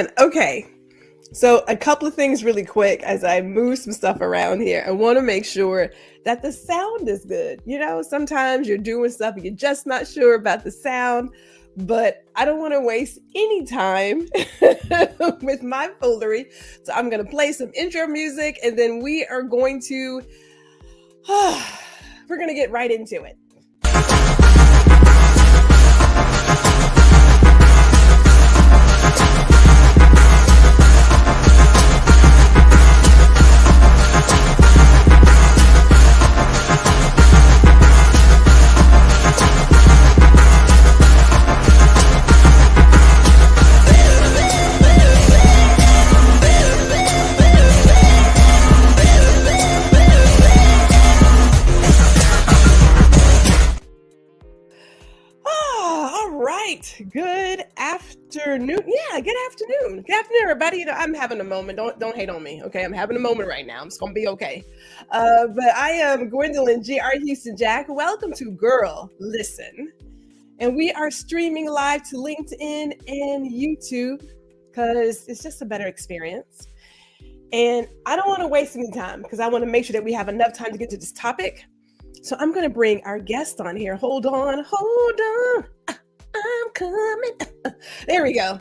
man. Okay. So a couple of things really quick as I move some stuff around here. I want to make sure that the sound is good. You know, sometimes you're doing stuff and you're just not sure about the sound, but I don't want to waste any time with my foolery. So I'm going to play some intro music and then we are going to, we're going to get right into it. Good afternoon. Yeah, good afternoon. Good afternoon, everybody. You know, I'm having a moment. Don't hate on me. Okay, I'm having a moment right now. It's gonna be okay. But I am Gwendolyn G.R. Houston Jack. Welcome to Guuuuurl Listen, and we are streaming live to LinkedIn and YouTube because it's just a better experience. And I don't want to waste any time because I want to make sure that we have enough time to get to this topic. So I'm going to bring our guest on here. Hold on. I'm coming. There we go.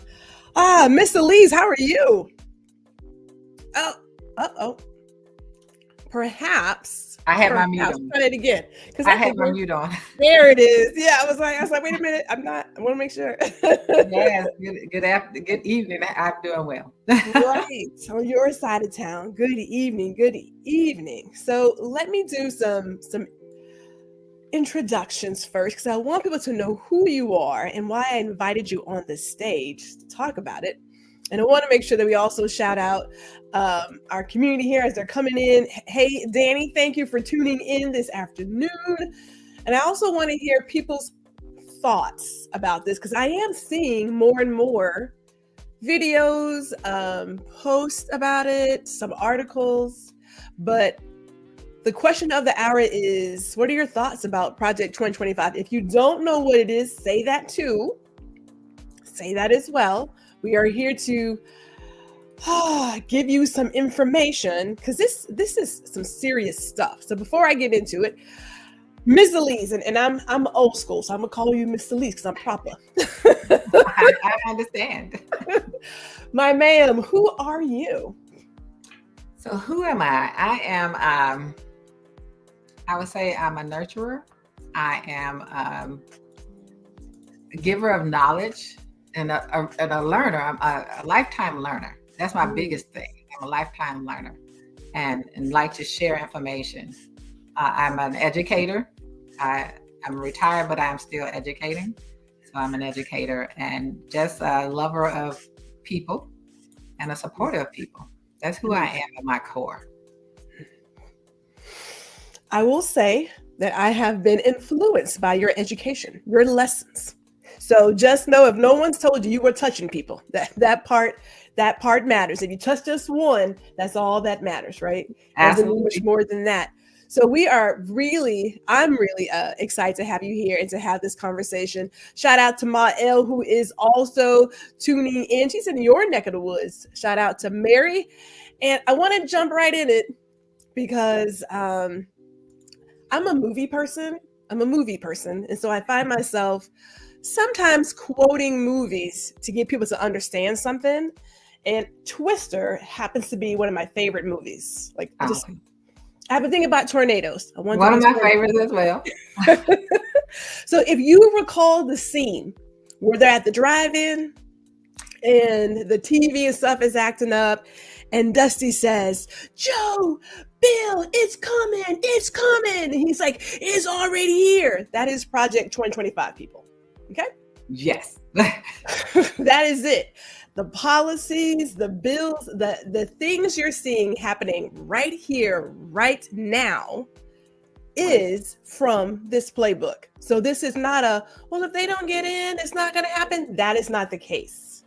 Miss Alieze, how are you? Oh. Perhaps. I had my mute on. Try it again. I had my mute on. There it is. Yeah, I was like, wait a minute. I want to make sure. Yes. Good evening. I'm doing well. Right. On your side of town. Good evening. Good evening. So let me do some introductions first because I want people to know who you are and why I invited you on the stage to talk about it. And I want to make sure that we also shout out our community here as they're coming in. Hey, Danny, thank you for tuning in this afternoon. And I also want to hear people's thoughts about this because I am seeing more and more videos, posts about it, some articles, but the question of the hour is, what are your thoughts about Project 2025? If you don't know what it is, say that too. Say that as well. We are here to give you some information because this is some serious stuff. So before I get into it, Ms. Alieze, and I'm old school, so I'm gonna call you Ms. Alieze because I'm proper. I understand. My ma'am, who are you? So who am I? I am I would say I'm a nurturer. I am a giver of knowledge and a learner. I'm a lifetime learner. That's my biggest thing. I'm a lifetime learner and like to share information. I'm an educator. I'm retired, but I'm still educating. So I'm an educator and just a lover of people and a supporter of people. That's who I am at my core. I will say that I have been influenced by your education, your lessons. So just know if no one's told you were touching people, that part matters. If you touch just one, that's all that matters, right? Absolutely. Much more than that. So I'm really excited to have you here and to have this conversation. Shout out to Ma L, who is also tuning in. She's in your neck of the woods. Shout out to Mary. And I want to jump right in it because I'm a movie person. And so I find myself sometimes quoting movies to get people to understand something. And Twister happens to be one of my favorite movies. Like, I have a thing about tornadoes. One of my favorites as well. So if you recall the scene where they're at the drive-in and the TV and stuff is acting up and Dusty says, Joe, Bill, it's coming. And he's like, it's already here. That is Project 2025, people. Okay? Yes. That is it. The policies, the bills, the things you're seeing happening right here, right now is from this playbook. So this is not if they don't get in, it's not going to happen. That is not the case.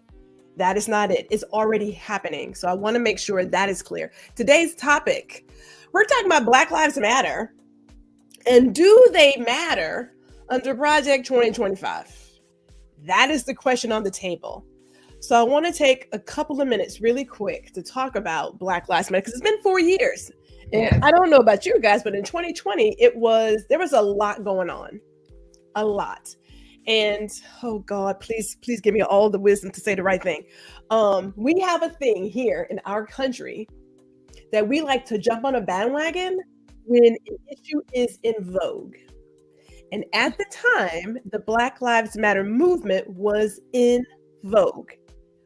That is not it. It's already happening. So I want to make sure that is clear. Today's topic, we're talking about Black Lives Matter. And do they matter under Project 2025? That is the question on the table. So I want to take a couple of minutes really quick to talk about Black Lives Matter, because it's been 4 years. And Yes. I don't know about you guys, but in 2020, there was a lot going on. A lot. And oh God, please give me all the wisdom to say the right thing. We have a thing here in our country that we like to jump on a bandwagon when an issue is in vogue. And at the time, the Black Lives Matter movement was in vogue.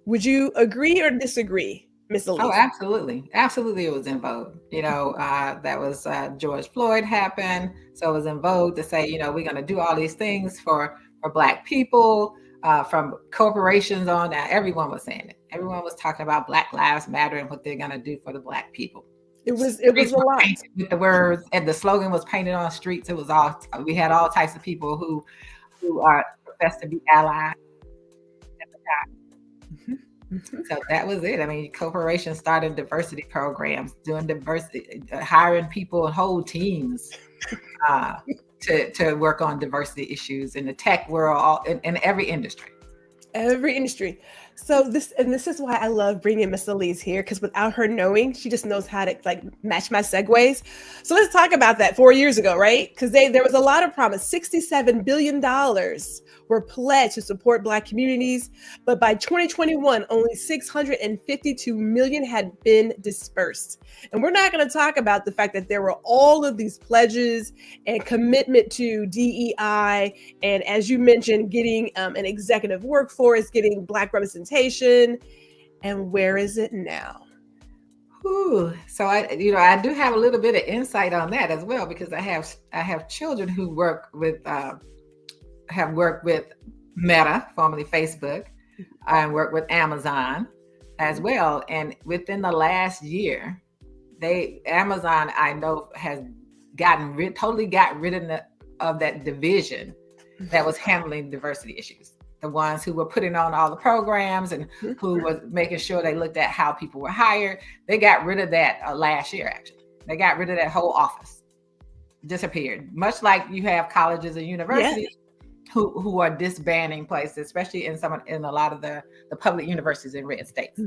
Would you agree or disagree, Miss Alieze? Oh, absolutely. Absolutely, it was in vogue. That was George Floyd happened. So it was in vogue to say, we're going to do all these things for Black people, from corporations on. Now, everyone was saying it. Everyone was talking about Black Lives Matter and what they're going to do for the Black people. It was a lot. With the words, and the slogan was painted on streets. It was we had all types of people who are professed to be allies at the time. Mm-hmm. So that was it. I mean, corporations started diversity programs, doing diversity, hiring people and whole teams to work on diversity issues in the tech world, in every industry. Every industry. So this is why I love bringing Miss Alieze here, because without her knowing, she just knows how to match my segues. So let's talk about that 4 years ago, right? Because there was a lot of promise. $67 billion were pledged to support Black communities, but by 2021, only $652 million had been dispersed. And we're not going to talk about the fact that there were all of these pledges and commitment to DEI, and as you mentioned, getting an executive workforce, getting Black representation. And where is it now? Ooh, so I do have a little bit of insight on that as well, because I have children who have worked with Meta, formerly Facebook, and worked with Amazon as well. And within the last year, Amazon, I know, has totally got rid of that division that was handling diversity issues. The ones who were putting on all the programs and who was making sure they looked at how people were hired. They got rid of that last year, actually. They got rid of that whole office. Disappeared. Much like you have colleges and universities who are disbanding places, especially in a lot of the public universities in red states.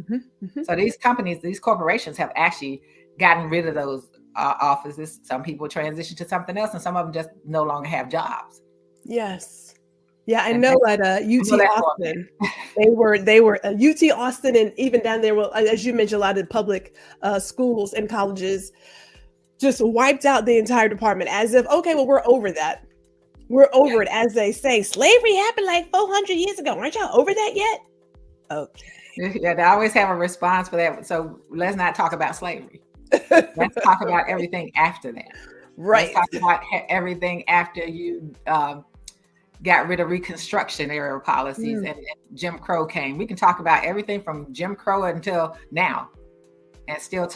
So these companies, these corporations have actually gotten rid of those offices. Some people transition to something else, and some of them just no longer have jobs. Yes. Yeah, I know at UT Austin, they were UT Austin, and even down there, well, as you mentioned, a lot of public schools and colleges just wiped out the entire department as if, okay, well, we're over that. We're over it. As they say, slavery happened like 400 years ago. Aren't y'all over that yet? Okay. Yeah, they always have a response for that. So let's not talk about slavery. Let's talk about everything after that. Right. Let's talk about everything after you got rid of Reconstruction era policies and Jim Crow came. We can talk about everything from Jim Crow until now, and still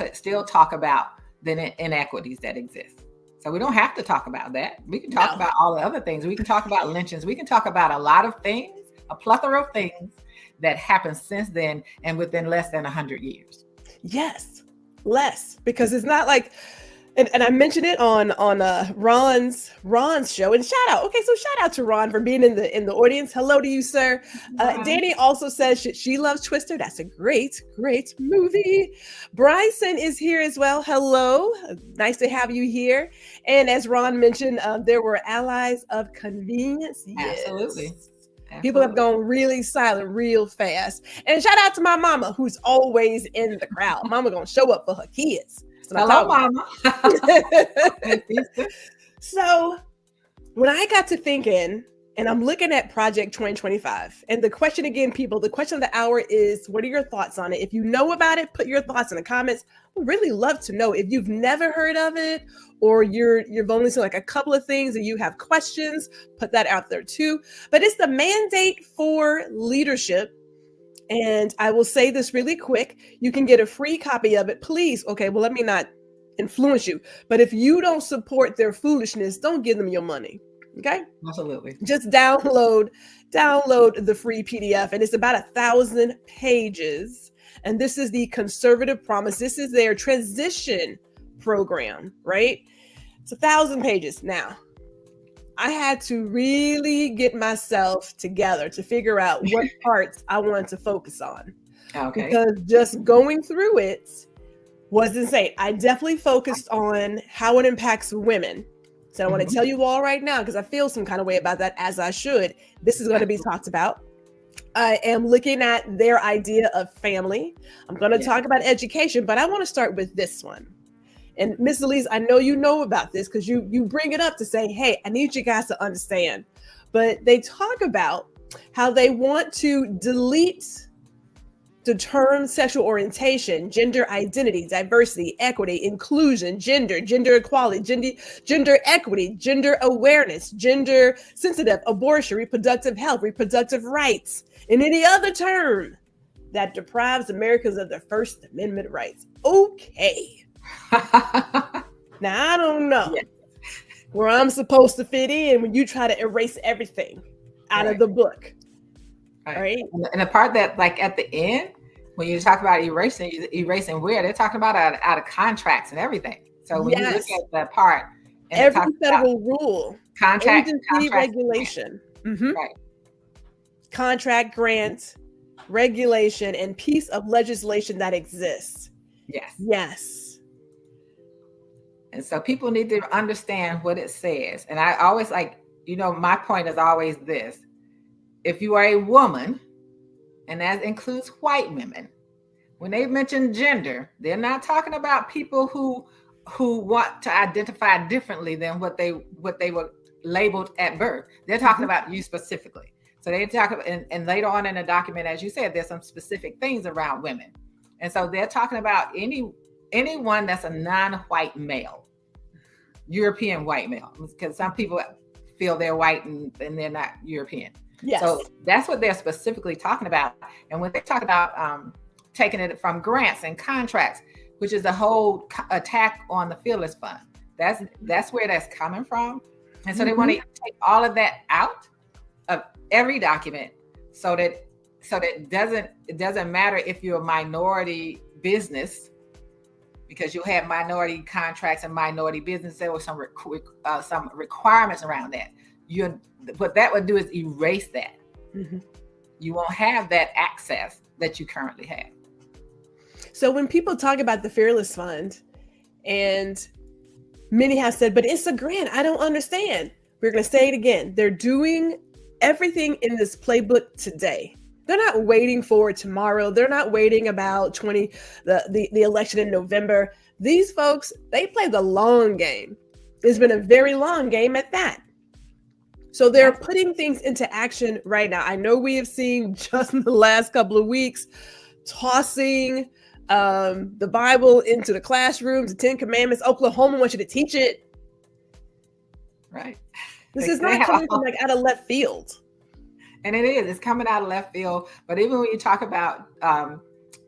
talk about the inequities that exist. So we don't have to talk about that. We can talk about all the other things. We can talk about lynchings. We can talk about a lot of things, a plethora of things that happened since then and within less than 100 years. Yes, less, because it's not like, and I mentioned it on Ron's show. And shout out to Ron for being in the audience. Hello to you, sir. Danny also says she loves Twister. That's a great movie. Bryson is here as well. Hello, nice to have you here. And as Ron mentioned, there were allies of convenience. Yes. Absolutely. People have gone really silent real fast. And shout out to my mama, who's always in the crowd. Mama gonna show up for her kids. Hello, Mama. So when I got to thinking, and I'm looking at Project 2025, and the question again, people, the question of the hour is, what are your thoughts on it? If you know about it, put your thoughts in the comments. I'd really love to know. If you've never heard of it, or you've only seen like a couple of things and you have questions, put that out there too. But it's the mandate for leadership. And I will say this really quick. You can get a free copy of it. Please. Okay, well, let me not influence you. But if you don't support their foolishness, don't give them your money. Okay? Absolutely. Just download the free PDF. And it's about 1,000 pages. And this is the conservative promise. This is their transition program, right? It's 1,000 pages. Now, I had to really get myself together to figure out what parts I wanted to focus on. Okay. Because just going through it was insane. I definitely focused on how it impacts women. So I want to tell you all right now, because I feel some kind of way about that, as I should. This is going to be talked about. I am looking at their idea of family. I'm going to talk about education, but I want to start with this one. And Miss Alieze, I know you know about this because you bring it up to say, hey, I need you guys to understand. But they talk about how they want to delete the term sexual orientation, gender identity, diversity, equity, inclusion, gender equality, gender equity, gender awareness, gender sensitive, abortion, reproductive health, reproductive rights, and any other term that deprives Americans of their First Amendment rights. Okay. Now, I don't know where I'm supposed to fit in when you try to erase everything out of the book. Right. And the part that, like, at the end, when you talk about erasing where, they're talking about out of contracts and everything. So when you look at that part, and every federal rule, contract regulation, right, contract grant, regulation, and piece of legislation that exists. Yes. And so people need to understand what it says. And I always my point is always this: if you are a woman, and that includes white women, when they mention gender, they're not talking about people who want to identify differently than what they were labeled at birth. They're talking about you specifically. So they talk about, and later on in the document, as you said, there's some specific things around women. And so they're talking about anyone that's a non-white male, European white male, because some people feel they're white and they're not European. Yes. So that's what they're specifically talking about. And when they talk about taking it from grants and contracts, which is the whole attack on the Fearless Fund, that's where that's coming from. And so they want to take all of that out of every document, so that it doesn't matter if you're a minority business, because you'll have minority contracts and minority business. There were some requirements around that. What that would do is erase that. You won't have that access that you currently have. So when people talk about the Fearless Fund, and many have said, but it's a grant, I don't understand. We're going to say it again. They're doing everything in this playbook today. They're not waiting for tomorrow. They're not waiting about the election in November. These folks, they play the long game. It's been a very long game at that. So they're putting things into action right now. I know we have seen just in the last couple of weeks, tossing the Bible into the classrooms, the 10 Commandments. Oklahoma wants you to teach it. Right. This is not coming from out of left field. And it's coming out of left field. But even when you talk about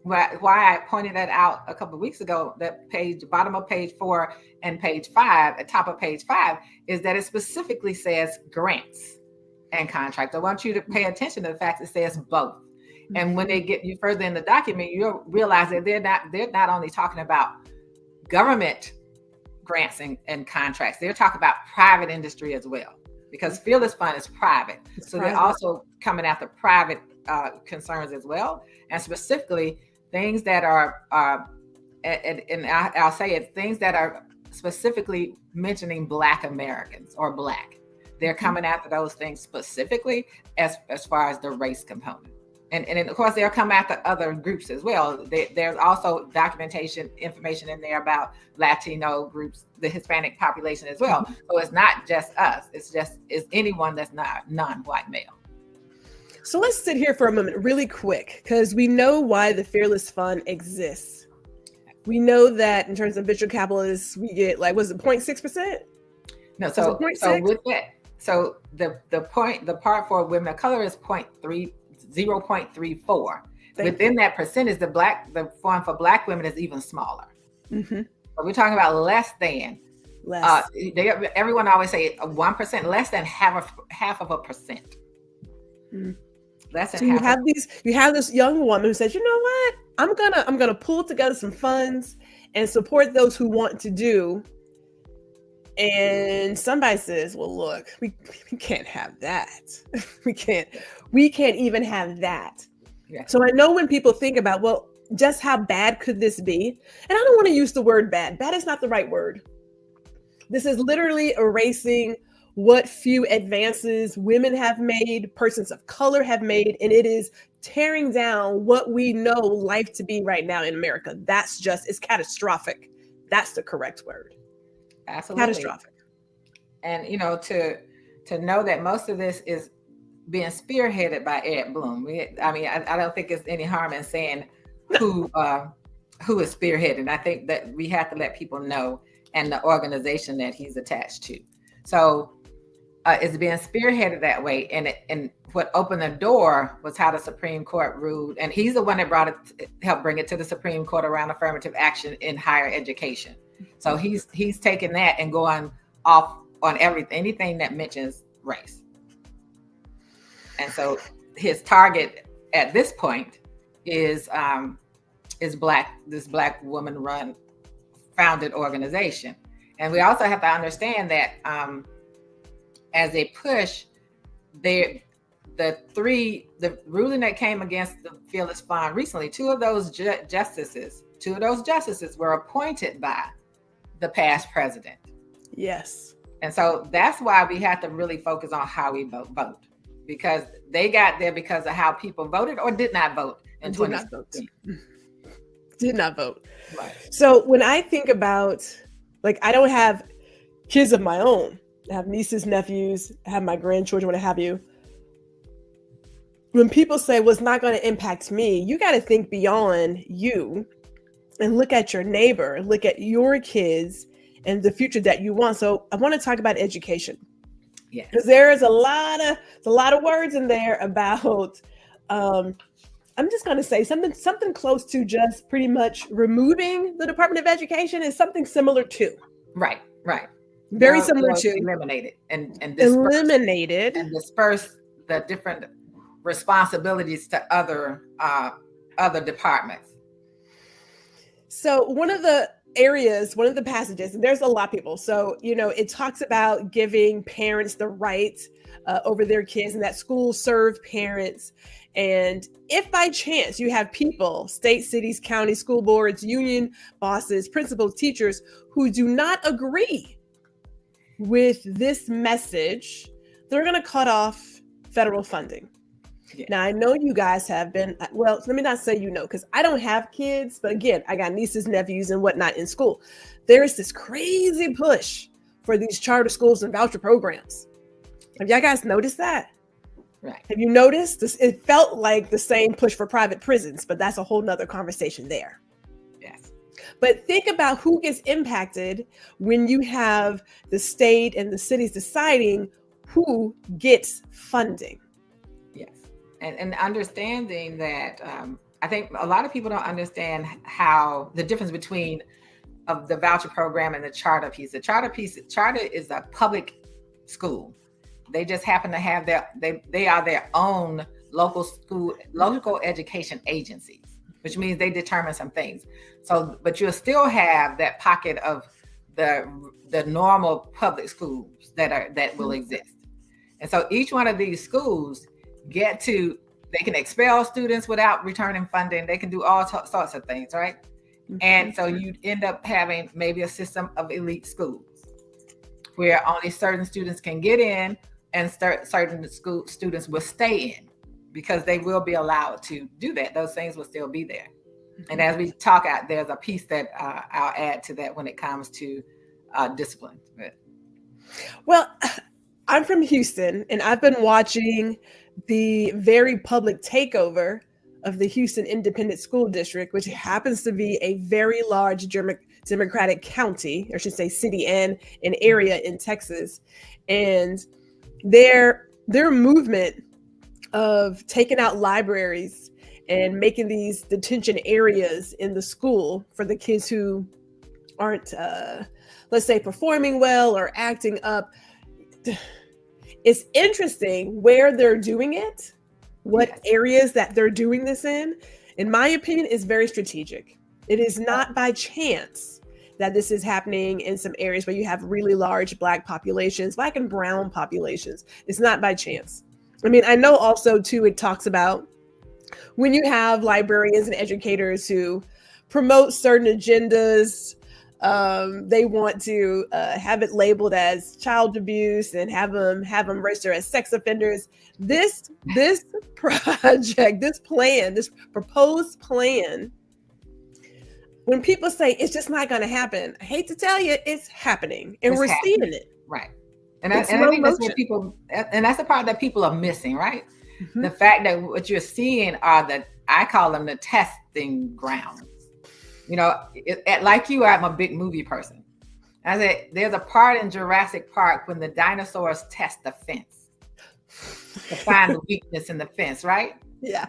why I pointed that out a couple of weeks ago, that page, bottom of page 4 and page 5, at top of page 5, is that it specifically says grants and contracts. I want you to pay attention to the fact it says both. And when they get you further in the document, you'll realize that they're not only talking about government grants and contracts, they're talking about private industry as well, because Fearless Fund is private. They're also coming after private concerns as well, and specifically things that are and I'll say it, things that are specifically mentioning Black Americans or Black. They're coming after those things specifically as far as the race component. And of course, they'll come after other groups as well. There's also documentation information in there about Latino groups, the Hispanic population as well. So it's not just us. It's anyone that's not non-white male. So let's sit here for a moment really quick, because we know why the Fearless Fund exists. We know that in terms of venture capitalists, we get was it 0.6%? No, so with that, so the part for women of color is 0.34. Within that percentage, the fund for Black women is even smaller. But we're talking about less than. Everyone always say 1%, less than half of a percent. Less than half. You have this young woman who says, you know what? I'm gonna pull together some funds and support those who want to do. And somebody says, well, look, we can't have that. we can't even have that. Yeah. So I know when people think about, well, just how bad could this be? And I don't want to use the word bad. Bad is not the right word. This is literally erasing what few advances women have made, persons of color have made, and it is tearing down what we know life to be right now in America. It's catastrophic. That's the correct word. Absolutely. Catastrophic. And, to know that most of this is being spearheaded by Ed Bloom. I don't think it's any harm in saying who is spearheading. I think that we have to let people know, and the organization that he's attached to. So it's being spearheaded that way. And what opened the door was how the Supreme Court ruled. And he's the one that helped bring it to the Supreme Court around affirmative action in higher education. So he's taken that and going off on anything that mentions race. And so his target at this point is this Black woman founded organization. And we also have to understand that as a push, the ruling that came against the Fearless Fund recently, two of those justices were appointed by the past president. Yes. And so that's why we have to really focus on how we vote, because they got there because of how people voted or did not vote in 2016. Did not vote. Right. So when I think about, I don't have kids of my own. I have nieces, nephews, I have my grandchildren, what have you. When people say, well, it's not going to impact me, you got to think beyond you and look at your neighbor, look at your kids and the future that you want. So I want to talk about education. Yeah. Because there is a lot of words in there about, I'm just going to say something close to just pretty much removing the Department of Education is something similar to. Right. Very similar to eliminated and disperse the different responsibilities to other departments. So one of the passages, and there's a lot of people. So, it talks about giving parents the right over their kids, and that schools serve parents. And if by chance you have people, state, cities, counties, school boards, union bosses, principals, teachers who do not agree with this message, they're going to cut off federal funding. Yeah. Now, I know you guys have been, well, let me not say because I don't have kids, but again, I got nieces, nephews, and whatnot in school. There is this crazy push for these charter schools and voucher programs. Have y'all guys noticed that? Right. Have you noticed this? It felt like the same push for private prisons, but that's a whole nother conversation there. Yes. But think about who gets impacted when you have the state and the cities deciding who gets funding. Yes. And understanding that, I think a lot of people don't understand how the difference between of the voucher program and the charter piece. The charter is a public school. They just happen to have they are their own local education agencies, which means they determine some things. So, but you'll still have that pocket of the normal public schools that will exist. And so each one of these schools they can expel students without returning funding. They can do all sorts of things, right? And so you end up having maybe a system of elite schools where only certain students can get in and certain students will stay in because they will be allowed to do that. Those things will still be there. And as we talk out, there's a piece that I'll add to that when it comes to discipline. Well, I'm from Houston, and I've been watching the very public takeover of the Houston Independent School District, which happens to be a very large Democratic county, or I should say city and an area in Texas. And their movement of taking out libraries and making these detention areas in the school for the kids who aren't, let's say, performing well or acting up. It's interesting where they're doing it, what areas that they're doing this in my opinion, is very strategic. It is not by chance that this is happening in some areas where you have really large Black populations, Black and brown populations. It's not by chance. I mean, I know also too, it talks about when you have librarians and educators who promote certain agendas, they want to have it labeled as child abuse and have them register as sex offenders. This project, this proposed plan, when people say it's just not going to happen, I hate to tell you, it's happening, and we're seeing it. Right. And I think that's what people, and that's the part that people are missing, right? Mm-hmm. The fact that what you're seeing are I call them the testing grounds. You know, like you, I'm a big movie person. I said, there's a part in Jurassic Park when the dinosaurs test the fence to find the weakness in the fence, right? Yeah.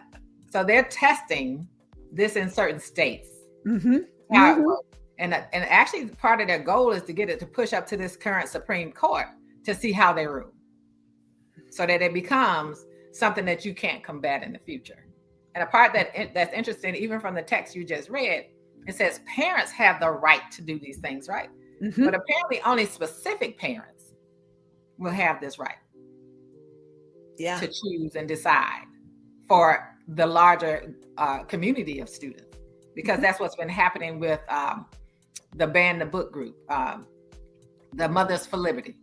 So they're testing this in certain states. Mm-hmm. How it works. And actually part of their goal is to get it to push up to this current Supreme Court to see how they rule, so that it becomes something that you can't combat in the future. And a part that's interesting, even from the text you just read, it says parents have the right to do these things, right? Mm-hmm. But apparently only specific parents will have this right to choose and decide for the larger community of students, because that's what's been happening with the Ban the Book group, the Mothers for Liberty.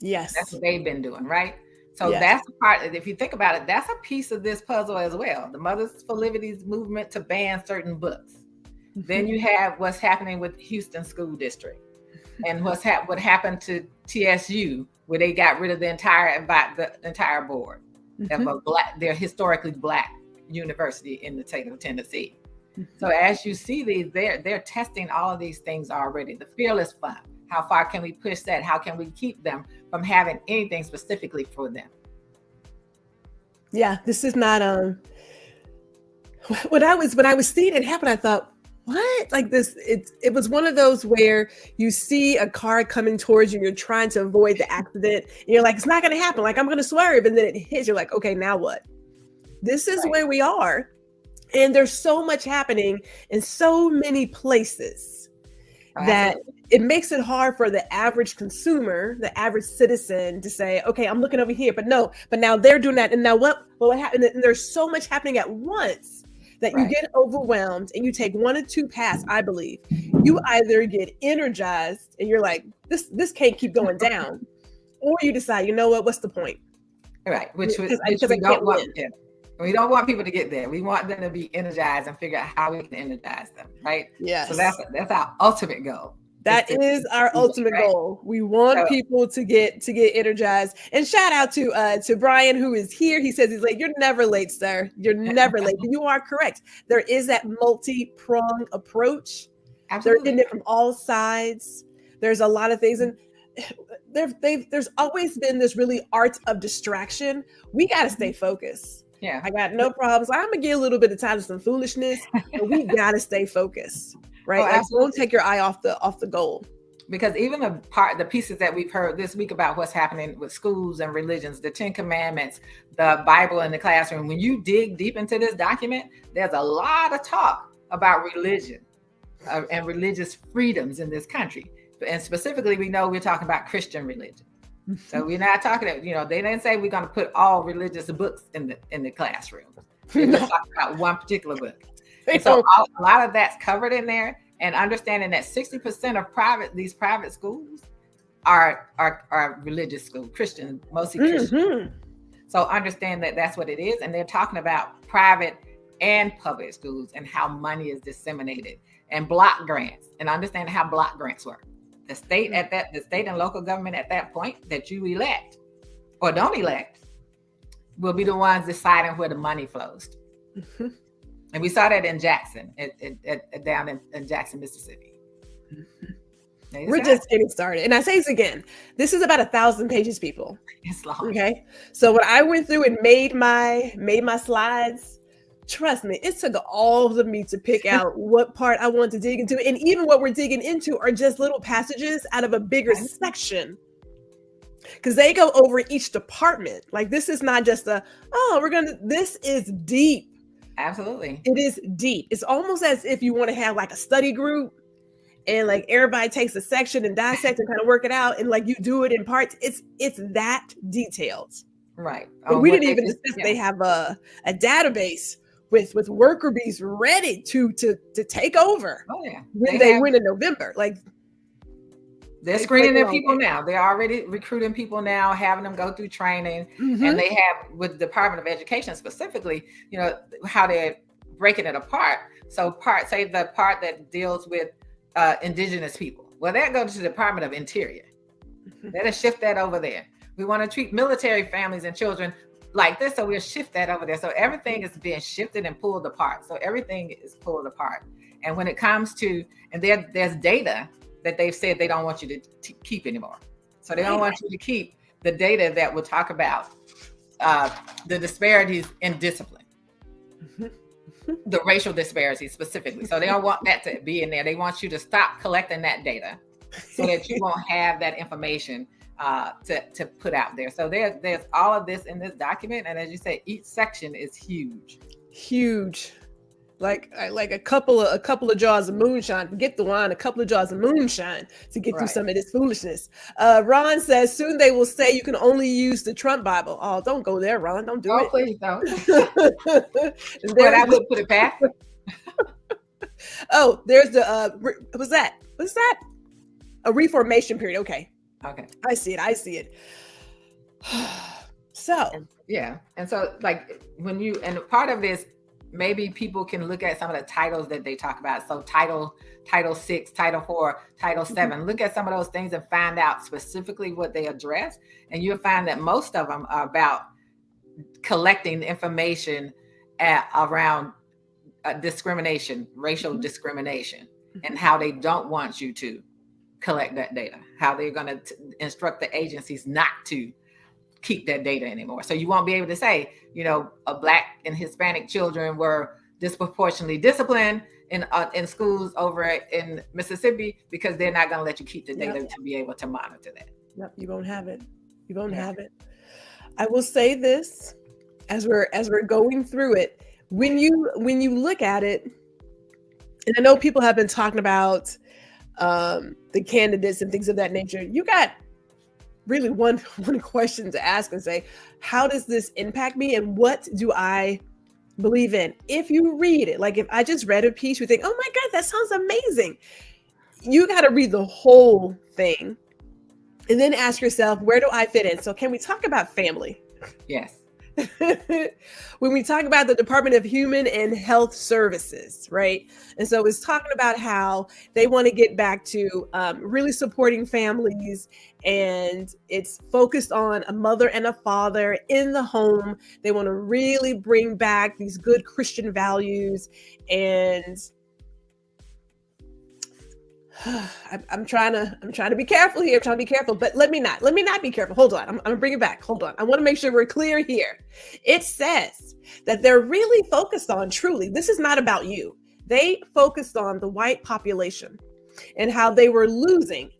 Yes. That's what they've been doing, right? So that's the part, if you think about it, that's a piece of this puzzle as well. The Mothers for Liberty's movement to ban certain books. Mm-hmm. Then you have what's happening with Houston School District, and what happened to TSU, where they got rid of the entire board. Mm-hmm. They're historically Black university in the state of Tennessee. Mm-hmm. So as you see these, they're testing all of these things already. The Fearless Fund. How far can we push that? How can we keep them from having anything specifically for them? Yeah, this is not when I was seeing it happen, I thought, what? Like this, it was one of those where you see a car coming towards you and you're trying to avoid the accident, and you're like, it's not gonna happen, like I'm gonna swerve, and then it hits, you're like, okay, now what? This is where we are. And there's so much happening in so many places that it makes it hard for the average consumer, the average citizen, to say, okay, I'm looking over here, but now they're doing that. And now what happened? And there's so much happening at once that you get overwhelmed, and you take one or two paths, I believe. You either get energized and you're like, this can't keep going down, or you decide, you know what's the point? Right, which we don't want. Yeah. We don't want people to get there. We want them to be energized and figure out how we can energize them, right? Yes. So that's our ultimate goal. That is our ultimate goal. We want people to get energized. And shout out to Brian, who is here. He says he's late. You're never late, sir. You're never late. But you are correct. There is that multi-pronged approach. Absolutely. They're in it from all sides. There's a lot of things, and there's always been this really art of distraction. We got to stay focused. Yeah, I got no problems. I'm gonna give a little bit of time to some foolishness, but we gotta stay focused, right? Like, don't take your eye off the goal. Because even the pieces that we've heard this week about what's happening with schools and religions, the 10 Commandments, the Bible in the classroom, when you dig deep into this document, there's a lot of talk about religion and religious freedoms in this country. And specifically, we know we're talking about Christian religion. So we're not talking, they didn't say we're going to put all religious books in the classroom. We're just talking about one particular book. And so a lot of that's covered in there, and understanding that 60% of these private schools are religious schools, Christian, mostly Christian. Mm-hmm. So understand that that's what it is. And they're talking about private and public schools and how money is disseminated, and block grants, and understand how block grants work. The state and local government at that point that you elect or don't elect will be the ones deciding where the money flows. Mm-hmm. And we saw that in Jackson, down in Jackson, Mississippi. Mm-hmm. We're just getting started. And I say this again, this is about 1,000 pages, people. It's long. Okay. So when I went through and made my slides, trust me, it took all of me to pick out what part I want to dig into. And even what we're digging into are just little passages out of a bigger section, because they go over each department. Like, this is not just this is deep. Absolutely. It is deep. It's almost as if you want to have like a study group, and like everybody takes a section and dissect and kind of work it out, and like you do it in parts. It's that detailed. Right. But we didn't even discuss they have a database with worker bees ready to take over. Oh yeah. When they win in November. Like they're screening their people now. They're already recruiting people now, having them go through training. And they have, with the Department of Education specifically, you know, how they're breaking it apart. So say the part that deals with indigenous people. Well, that goes to the Department of Interior. Let us shift that over there. We want to treat military families and children like this, so we'll shift that over there. So everything is being shifted and pulled apart. So everything is pulled apart. And when it comes to, and there's data that they've said they don't want you to keep anymore. So they don't want you to keep the data that will talk about the disparities in discipline, the racial disparities specifically. So they don't want that to be in there. They want you to stop collecting that data so that you won't have that information to put out there. So there's all of this in this document. And as you say, each section is huge. Like a couple of jars of moonshine. Forget the wine, a couple of jars of moonshine to get through some of this foolishness. Ron says soon they will say you can only use the Trump Bible. Oh, don't go there, Ron. Don't do it. Please don't. But I would put it back. Oh, there's the what's that? A reformation period. Okay. I see it. So and so like when you, and part of this, maybe people can look at some of the titles that they talk about. So title 6, title 4, title 7, look at some of those things and find out specifically what they address. And you'll find that most of them are about collecting information around discrimination, racial discrimination, and how they don't want you to collect that data, how they're going to instruct the agencies not to keep that data anymore. So you won't be able to say, you know, Black and Hispanic children were disproportionately disciplined in schools over in Mississippi, because they're not going to let you keep the data to be able to monitor that. Yep, you won't have it. Have it. I will say this as we're going through it. When you look at it, and I know people have been talking about the candidates and things of that nature, you got really one question to ask and say, how does this impact me and what do I believe in? If you read it, like if I just read a piece, you think, oh my God, that sounds amazing. You got to read the whole thing and then ask yourself, where do I fit in? So can we talk about family? Yes. When we talk about the Department of Human and Health Services, right? And so it's talking about how they want to get back to really supporting families, and it's focused on a mother and a father in the home. They want to really bring back these good Christian values, and I'm trying to be careful here. But let me not be careful. Hold on. I'm gonna bring it back. Hold on. I want to make sure we're clear here. It says that they're really focused on, truly, this is not about you. They focused on the white population and how they are losing,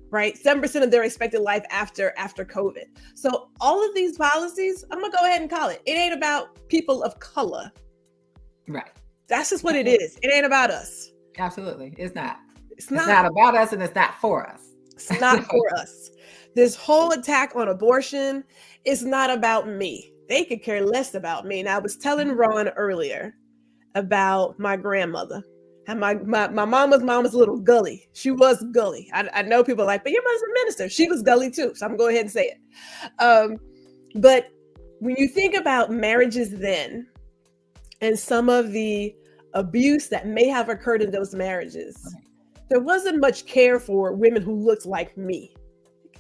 right? 7% of their expected life after COVID. So all of these policies, I'm gonna go ahead and call it. It ain't about people of color. Right. That's just what it is. It ain't about us. Absolutely. It's not about us, and it's not for us. It's not for us. This whole attack on abortion is not about me. They could care less about me. And I was telling Ron earlier about my grandmother. And my mama's mom was a little gully. She was gully. I know people are like, but your mother's a minister. She was gully too. So I'm going to go ahead and say it. But when you think about marriages then, and some of the abuse that may have occurred in those marriages, there wasn't much care for women who looked like me.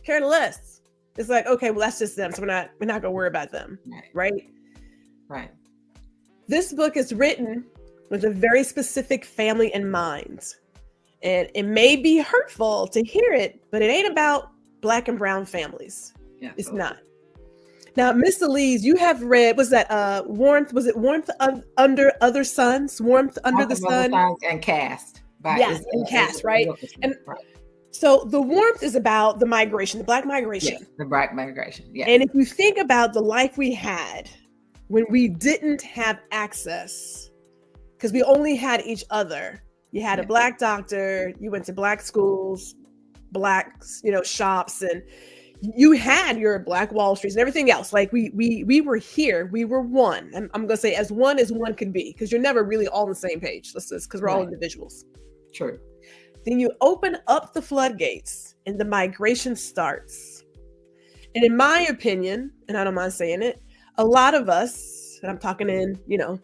Care less. It's like, okay, well, that's just them. So we're not gonna worry about them. Right. This book is written with a very specific family in mind. And it may be hurtful to hear it, but it ain't about Black and brown families. Yeah, it's not. Now, Miss Alieze, you have read, was that Warmth? Was it Warmth Under Other Suns? Warmth Under the Sun? And Cast. Yes, and Cast, right? And so the Warmth is about the migration, the Black migration. Yes, the Black migration, yeah. And if you think about the life we had when we didn't have access, because we only had each other, You had a Black doctor, you went to Black schools, Black, shops, and you had your Black Wall Streets and everything else. Like we were here, we were one. I'm gonna say as one could be, because you're never really all on the same page. Let's just, because we're all individuals. True. Then you open up the floodgates and the migration starts. And in my opinion, and I don't mind saying it, a lot of us, and I'm talking in,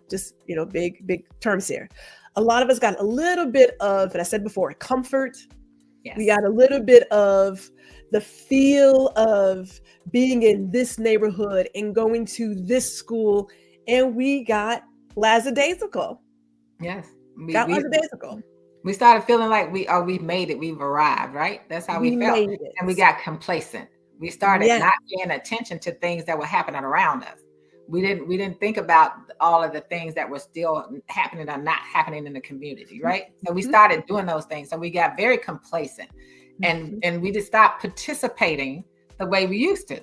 just, big terms here. A lot of us got a little bit of, and I said before, comfort. Yes. We got a little bit of the feel of being in this neighborhood and going to this school. And we got lackadaisical. Yes. Lackadaisical. We started feeling like we've made it. We've arrived, right? That's how we felt. And we got complacent. We started not paying attention to things that were happening around us. We didn't think about all of the things that were still happening or not happening in the community, right? So we started doing those things. So we got very complacent, and we just stopped participating the way we used to.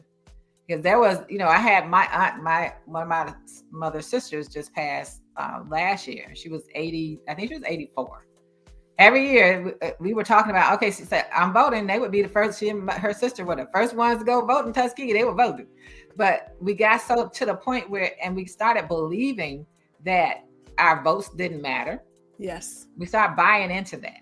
Because there was, I had my aunt, one of my mother's sisters just passed last year. She was 80, I think she was 84. Every year we were talking about, okay, she said, I'm voting. They would be the first, she and her sister were the first ones to go vote in Tuskegee. They were voting. But we got so to the point where, and we started believing that our votes didn't matter. Yes. We started buying into that.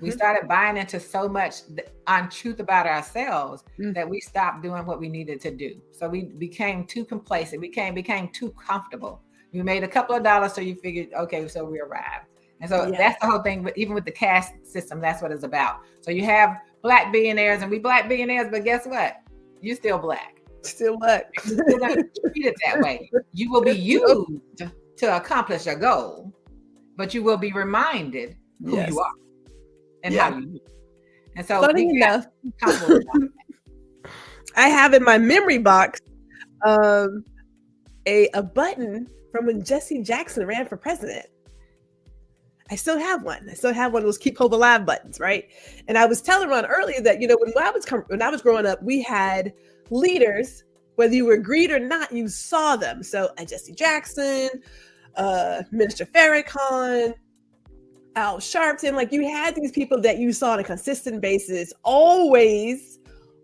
We started buying into so much untruth about ourselves that we stopped doing what we needed to do. So we became too complacent. We became too comfortable. We made a couple of dollars, so you figured, okay, so we arrived. And so that's the whole thing. But even with the caste system, that's what it's about. So you have Black billionaires, and we Black billionaires, but guess what? You're still Black. Still Black. You're still not treated that way. You will be used to accomplish a goal, but you will be reminded who you are and how you do. And so funny enough, I have in my memory box a button from when Jesse Jackson ran for president. I still have one. I still have one of those Keep Hope Alive buttons, right? And I was telling Ron earlier that, when I was growing up, we had leaders, whether you agreed or not, you saw them. So Jesse Jackson, Minister Farrakhan, Al Sharpton, like you had these people that you saw on a consistent basis, always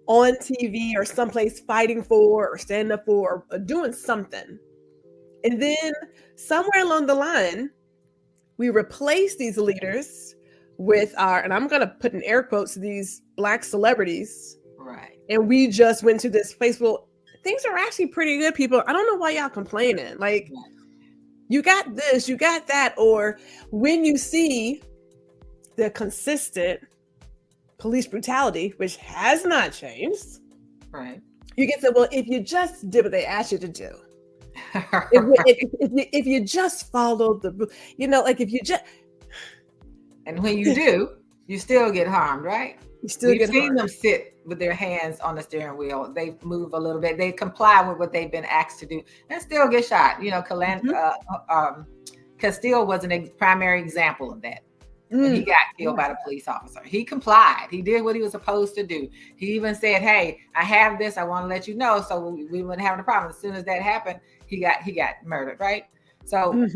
on TV or someplace fighting for or standing up for or doing something. And then somewhere along the line, we replaced these leaders with and I'm going to put in air quotes, these Black celebrities. Right. And we just went to this place. Well, things are actually pretty good, people. I don't know why y'all complaining. Like, you got this, you got that. Or when you see the consistent police brutality, which has not changed. Right. You get to, well, if you just did what they asked you to do. If you just followed like if you just, and when you do, you still get harmed, right? You still get seen harmed. Them sit with their hands on the steering wheel. They move a little bit. They comply with what they've been asked to do, and still get shot. Castile was a primary example of that. He got killed by the police officer. He complied. He did what he was supposed to do. He even said, "Hey, I have this. I want to let you know, so we wouldn't have a problem." As soon as that happened, he got murdered. Right. So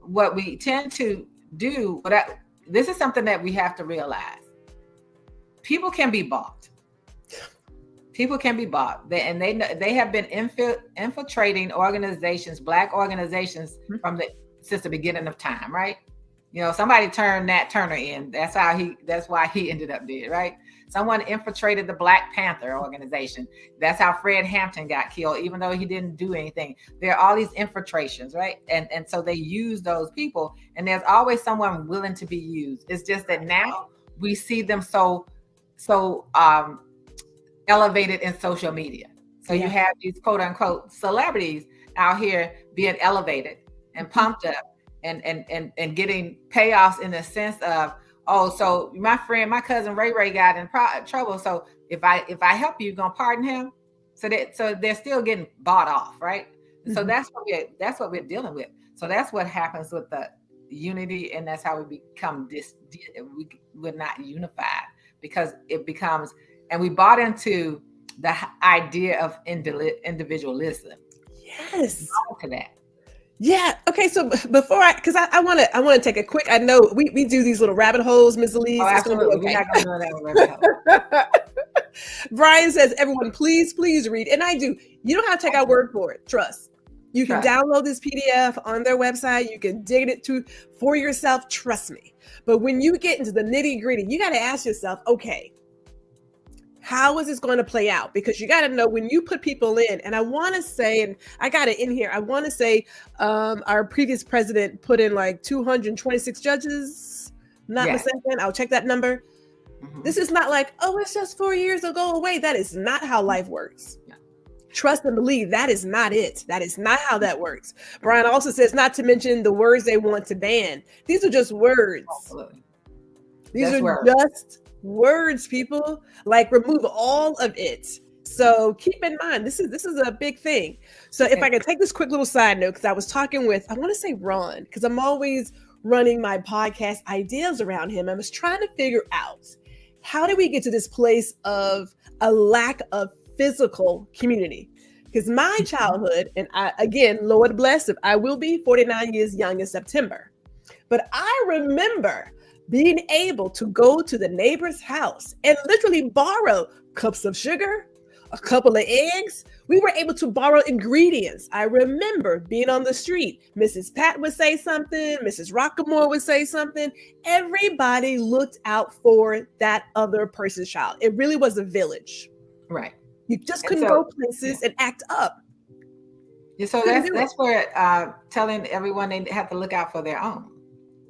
what we tend to do, this is something that we have to realize. People can be bought. People can be bought. They have been infiltrating organizations, Black organizations, since the beginning of time, right? Somebody turned Nat Turner in. That's why he ended up dead, right? Someone infiltrated the Black Panther organization. That's how Fred Hampton got killed, even though he didn't do anything. There are all these infiltrations, right? And so they use those people, and there's always someone willing to be used. It's just that now we see them so elevated in social media. So you have these quote unquote celebrities out here being elevated and pumped up and getting payoffs in the sense of, so my cousin Ray got in trouble. So if I help you, gonna pardon him. So they're still getting bought off, right? So that's what we're dealing with. So that's what happens with the unity, and that's how we become we're not unified, because it becomes, and we bought into the idea of individualism. Yes. To that. Yeah. Okay. So before because I want to take a quick. I know we do these little rabbit holes, Ms. Oh, Alieze. It's gonna be absolutely. We're okay. not going to do that rabbit hole. Brian says, everyone, please read. And I do. You don't have to take our word for it. Trust. You can download this PDF on their website. You can dig it for yourself. Trust me. But when you get into the nitty gritty, you got to ask yourself, okay, how is this going to play out? Because you got to know when you put people in, and I want to say, and I got it in here, I want to say our previous president put in like 226 judges, not mistaken. I'll check that number. Mm-hmm. This is not like, oh, it's just 4 years to go away. That is not how life works. Yeah. Trust and believe that is not it. That is not how that works. Brian also says, not to mention the words they want to ban. These are just words. Absolutely. These are just words, people. Like, remove all of it. So keep in mind, this is a big thing. So if I can take this quick little side note, because I was talking with, I want to say Ron, because I'm always running my podcast ideas around him. I was trying to figure out, how do we get to this place of a lack of physical community? Because my childhood, and again, Lord bless, if I will be 49 years young in September, but I remember being able to go to the neighbor's house and literally borrow cups of sugar, a couple of eggs. We were able to borrow ingredients. I remember being on the street. Mrs. Pat would say something. Mrs. Rockamore would say something. Everybody looked out for that other person's child. It really was a village. Right. You just couldn't go places and act up. Yeah, so that's where telling everyone they have to look out for their own.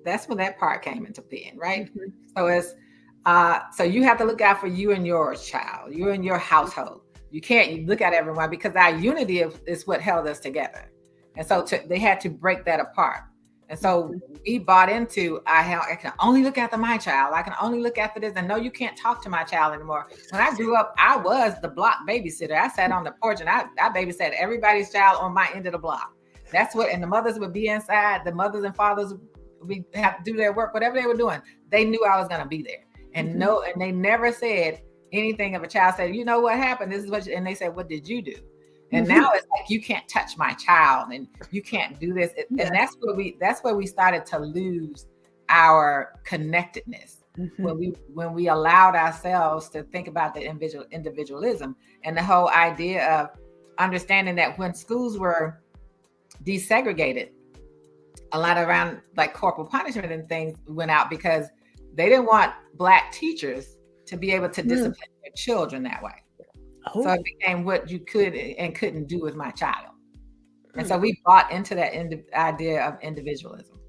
That's when that part came into being, right? Mm-hmm. So you have to look out for you and your child, you and your household. You can't look at everyone, because our unity is what held us together. And so they had to break that apart. And so we bought into, I can only look after my child. I can only look after this. And no, you can't talk to my child anymore. When I grew up, I was the block babysitter. I sat on the porch and I babysat everybody's child on my end of the block. That's what, and the mothers would be inside. The mothers and fathers would have to do their work, whatever they were doing. They knew I was going to be there. And and they never said anything of a child said, you know what happened? This is what, and they said, what did you do? And now it's like, you can't touch my child and you can't do this. And that's where we started to lose our connectedness. When we allowed ourselves to think about the individualism and the whole idea of understanding that when schools were desegregated, a lot around like corporal punishment and things went out, because they didn't want Black teachers to be able to discipline their children that way. So it became what you could and couldn't do with my child. And so we bought into that idea of individualism.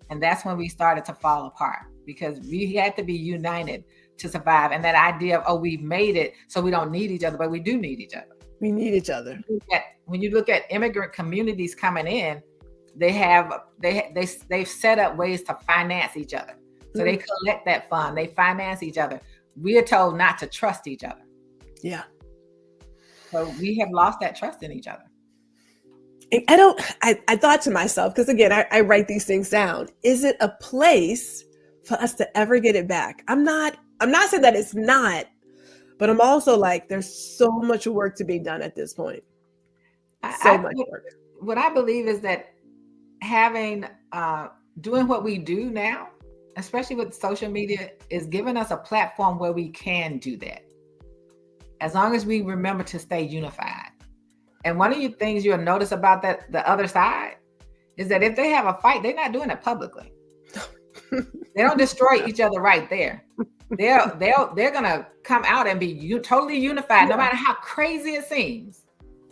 And that's when we started to fall apart, because we had to be united to survive. And that idea of, oh, we've made it, so we don't need each other, but we do need each other. We need each other. When you look at immigrant communities coming in, they've set up ways to finance each other. So they collect that fund, they finance each other. We are told not to trust each other. Yeah. So we have lost that trust in each other. I thought to myself, because again, I write these things down. Is it a place for us to ever get it back? I'm not saying that it's not, but I'm also like, there's so much work to be done at this point. So much work. What I believe is that doing what we do now, especially with social media, is giving us a platform where we can do that, as long as we remember to stay unified. And one of the things you'll notice about that, the other side, is that if they have a fight, they're not doing it publicly. They don't destroy each other right there. They're gonna come out and be totally unified, no matter how crazy it seems.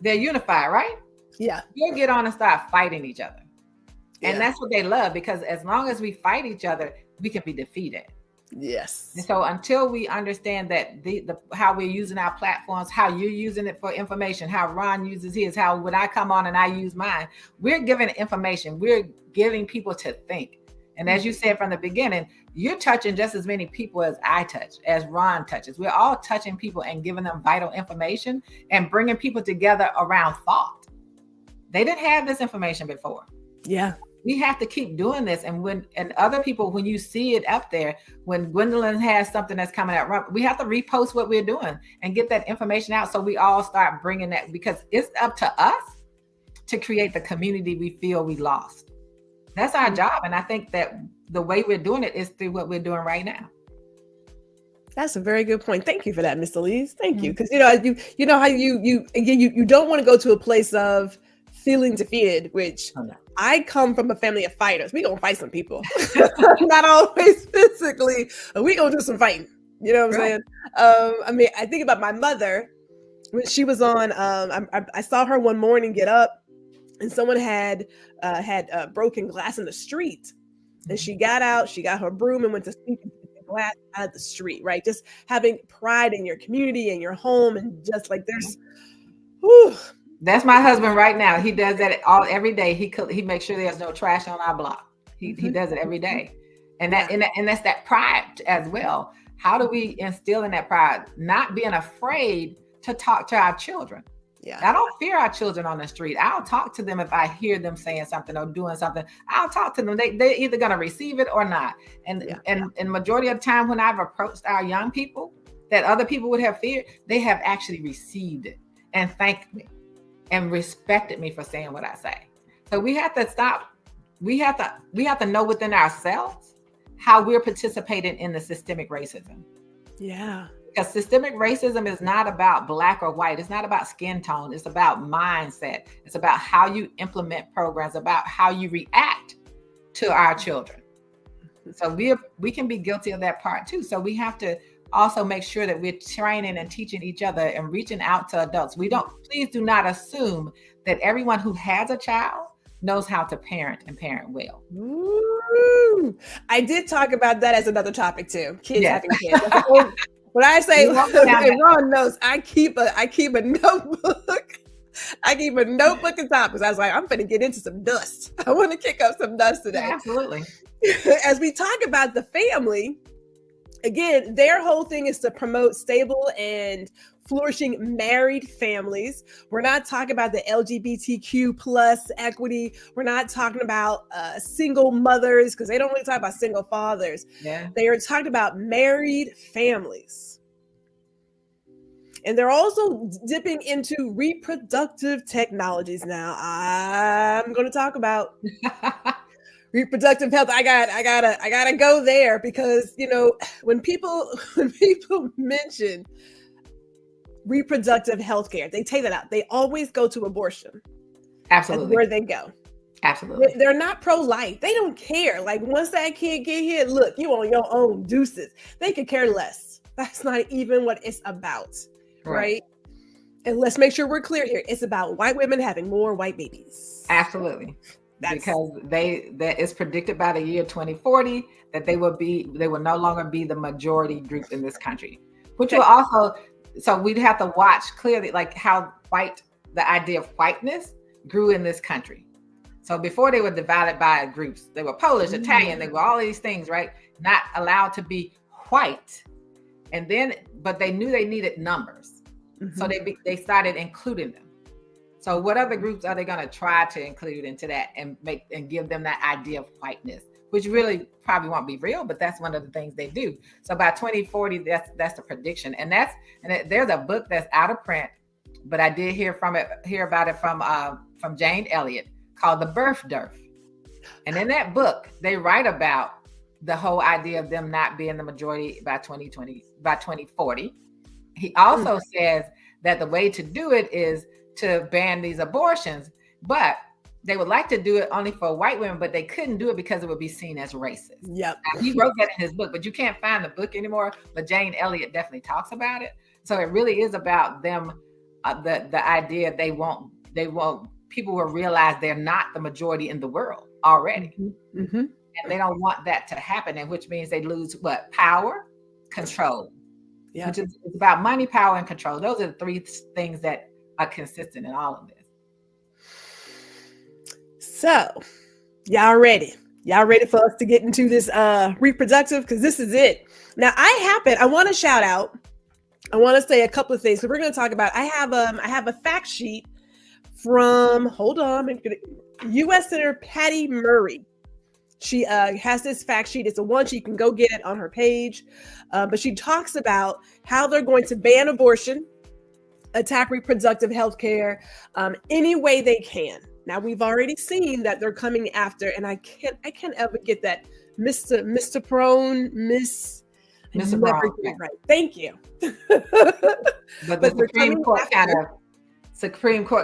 They're unified, right? Yeah. You'll get on and start fighting each other. And that's what they love, because as long as we fight each other, we can be defeated. Yes. And so until we understand that how we're using our platforms, how you're using it for information, how Ron uses his, how when I come on and I use mine, we're giving information. We're giving people to think. And as you said from the beginning, you're touching just as many people as I touch, as Ron touches. We're all touching people and giving them vital information and bringing people together around thought. They didn't have this information before. Yeah. We have to keep doing this. And other people, when you see it up there, when Gwendolyn has something that's coming out, we have to repost what we're doing and get that information out. So we all start bringing that, because it's up to us to create the community we feel we lost. That's our job. And I think that the way we're doing it is through what we're doing right now. That's a very good point. Thank you for that, Miss Alieze. Thank you. Because you know how you don't want to go to a place of feeling defeated, which I come from a family of fighters. We gonna fight some people. Not always physically, but we gonna do some fighting. You know what I'm saying? I mean, I think about my mother when she was on. I saw her one morning get up, and someone had broken glass in the street, and she got out. She got her broom and went to sweep the glass out of the street. Right, just having pride in your community and your home, and just like there's. Whew. That's my husband right now. He does that every day. He makes sure there's no trash on our block. He does it every day, and that's that pride as well. How do we instill in that pride? Not being afraid to talk to our children. Yeah, I don't fear our children on the street. I'll talk to them if I hear them saying something or doing something. I'll talk to them. They're either gonna receive it or not. And majority of the time when I've approached our young people that other people would have feared, they have actually received it and thanked me and respected me for saying what I say. So we have to stop. We have to know within ourselves how we're participating in the systemic racism. Yeah. Because systemic racism is not about black or white. It's not about skin tone. It's about mindset. It's about how you implement programs, about how you react to our children. So we can be guilty of that part too. So we have to also make sure that we're training and teaching each other and reaching out to adults. Please do not assume that everyone who has a child knows how to parent and parent well. Ooh, I did talk about that as another topic too. Kids having kids. When I say, Ron knows, I keep a notebook. I keep a notebook and topics. I was like, I'm going to get into some dust. I want to kick up some dust today. Absolutely. As we talk about the family, again, their whole thing is to promote stable and flourishing married families. We're not talking about the LGBTQ plus equity. We're not talking about single mothers, because they don't really talk about single fathers. Yeah. They are talking about married families. And they're also dipping into reproductive technologies now. I'm going to talk about reproductive health. I gotta go there, because when people mention reproductive health care, they take that out. They always go to abortion. Absolutely. That's where they go. Absolutely. They're not pro-life. They don't care. Like, once that kid get here, look, you on your own, deuces. They could care less. That's not even what it's about, right? And let's make sure we're clear here. It's about white women having more white babies. Absolutely. Because that is predicted by the year 2040 that they will no longer be the majority group in this country, which will also, so we'd have to watch clearly like how the idea of whiteness grew in this country. So before, they were divided by groups. They were Polish, Italian, they were all these things, right? Not allowed to be white. And then, but they knew they needed numbers. So they started including them. So what other groups are they going to try to include into that and give them that idea of whiteness, which really probably won't be real, but that's one of the things they do. So by 2040, that's the prediction. And there's a book that's out of print, but I did hear about it from Jane Elliott, called The Birth Dearth. And in that book, they write about the whole idea of them not being the majority by 2040. He also says that the way to do it is to ban these abortions, but they would like to do it only for white women, but they couldn't do it because it would be seen as racist. Yep. Now, he wrote that in his book, but you can't find the book anymore. But Jane Elliott definitely talks about it. So it really is about them, the idea they won't people will realize they're not the majority in the world already. And they don't want that to happen, and which means they lose what? Power, control. Yeah. Which is, it's about money, power, and control. Those are the three things that are consistent in all of this. So, y'all ready? Y'all ready for us to get into this reproductive? Because this is it. Now, I want to shout out. I want to say a couple of things. So we're going to talk about. I have a fact sheet from U.S. Senator Patty Murray. She has this fact sheet. It's a one. You can go get it on her page. But she talks about how they're going to ban abortion, attack reproductive health care any way they can. Now we've already seen that they're coming after, and I can't ever get that Mr. Prone, Miss. I Mr. never Brown. get it right. Thank you. But the they're Supreme coming Court after-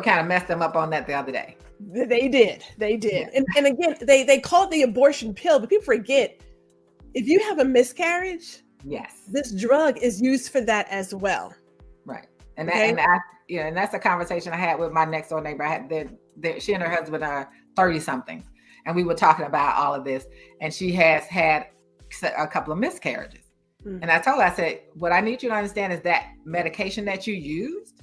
kind of messed them up on that the other day. They did. Yeah. And again, they call it the abortion pill, but people forget, if you have a miscarriage, Yes. this drug is used for that as well. Right. And Okay. and that's a conversation I had with my next door neighbor. I had she and her husband are 30 something, and we were talking about all of this, and she has had a couple of miscarriages. Mm-hmm. And I told her, I said, what I need you to understand is that medication that you used,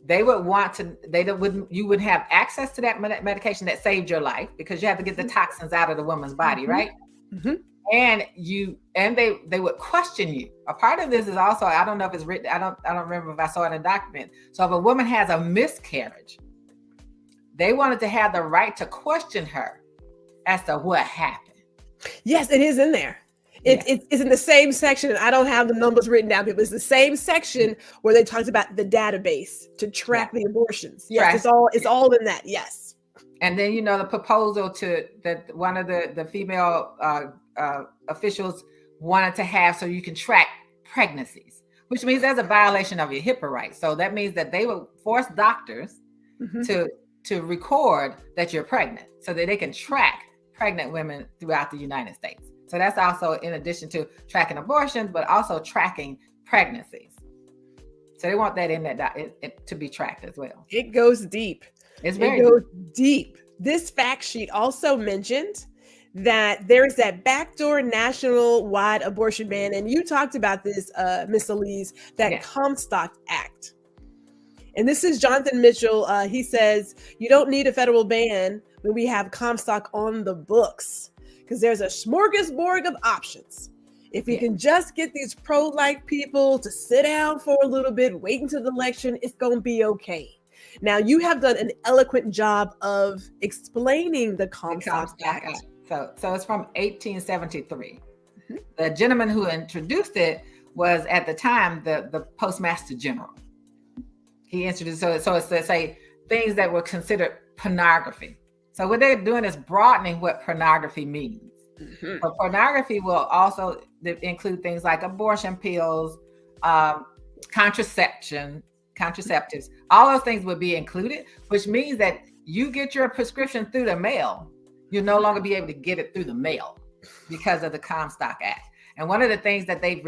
you would have access to that medication that saved your life, because you have to get the toxins out of the woman's body, right? Mm-hmm. And they would question you. A part of this is also, I don't know if it's written, I don't remember if I saw it in a document. So if a woman has a miscarriage, they wanted to have the right to question her as to what happened. Yes, it is in there. It's in the same section. I don't have the numbers written down, but it's the same section where they talked about the database to track the abortions. Yes, it's all in that. Yes. And then, the proposal that one of the female officials wanted to have, so you can track pregnancies, which means there's a violation of your HIPAA rights. So that means that they will force doctors to record that you're pregnant, so that they can track pregnant women throughout the United States. So that's also in addition to tracking abortions, but also tracking pregnancies. So they want that in that to be tracked as well. It goes deep. It goes deep. This fact sheet also mentioned that there's that backdoor national-wide abortion ban, and you talked about this, Miss Alieze, that Comstock Act. And this is Jonathan Mitchell. He says, you don't need a federal ban when we have Comstock on the books, because there's a smorgasbord of options. If we can just get these pro-life people to sit down for a little bit, wait until the election, it's going to be okay. Now, you have done an eloquent job of explaining the Comstock Act. So it's from 1873. Mm-hmm. The gentleman who introduced it was, at the time, the Postmaster General. He introduced, so it's to say things that were considered pornography. So what they're doing is broadening what pornography means. Mm-hmm. But pornography will also include things like abortion pills, contraceptives. All those things would be included, which means that you get your prescription through the mail, you'll no longer be able to get it through the mail because of the Comstock Act. And one of the things that they've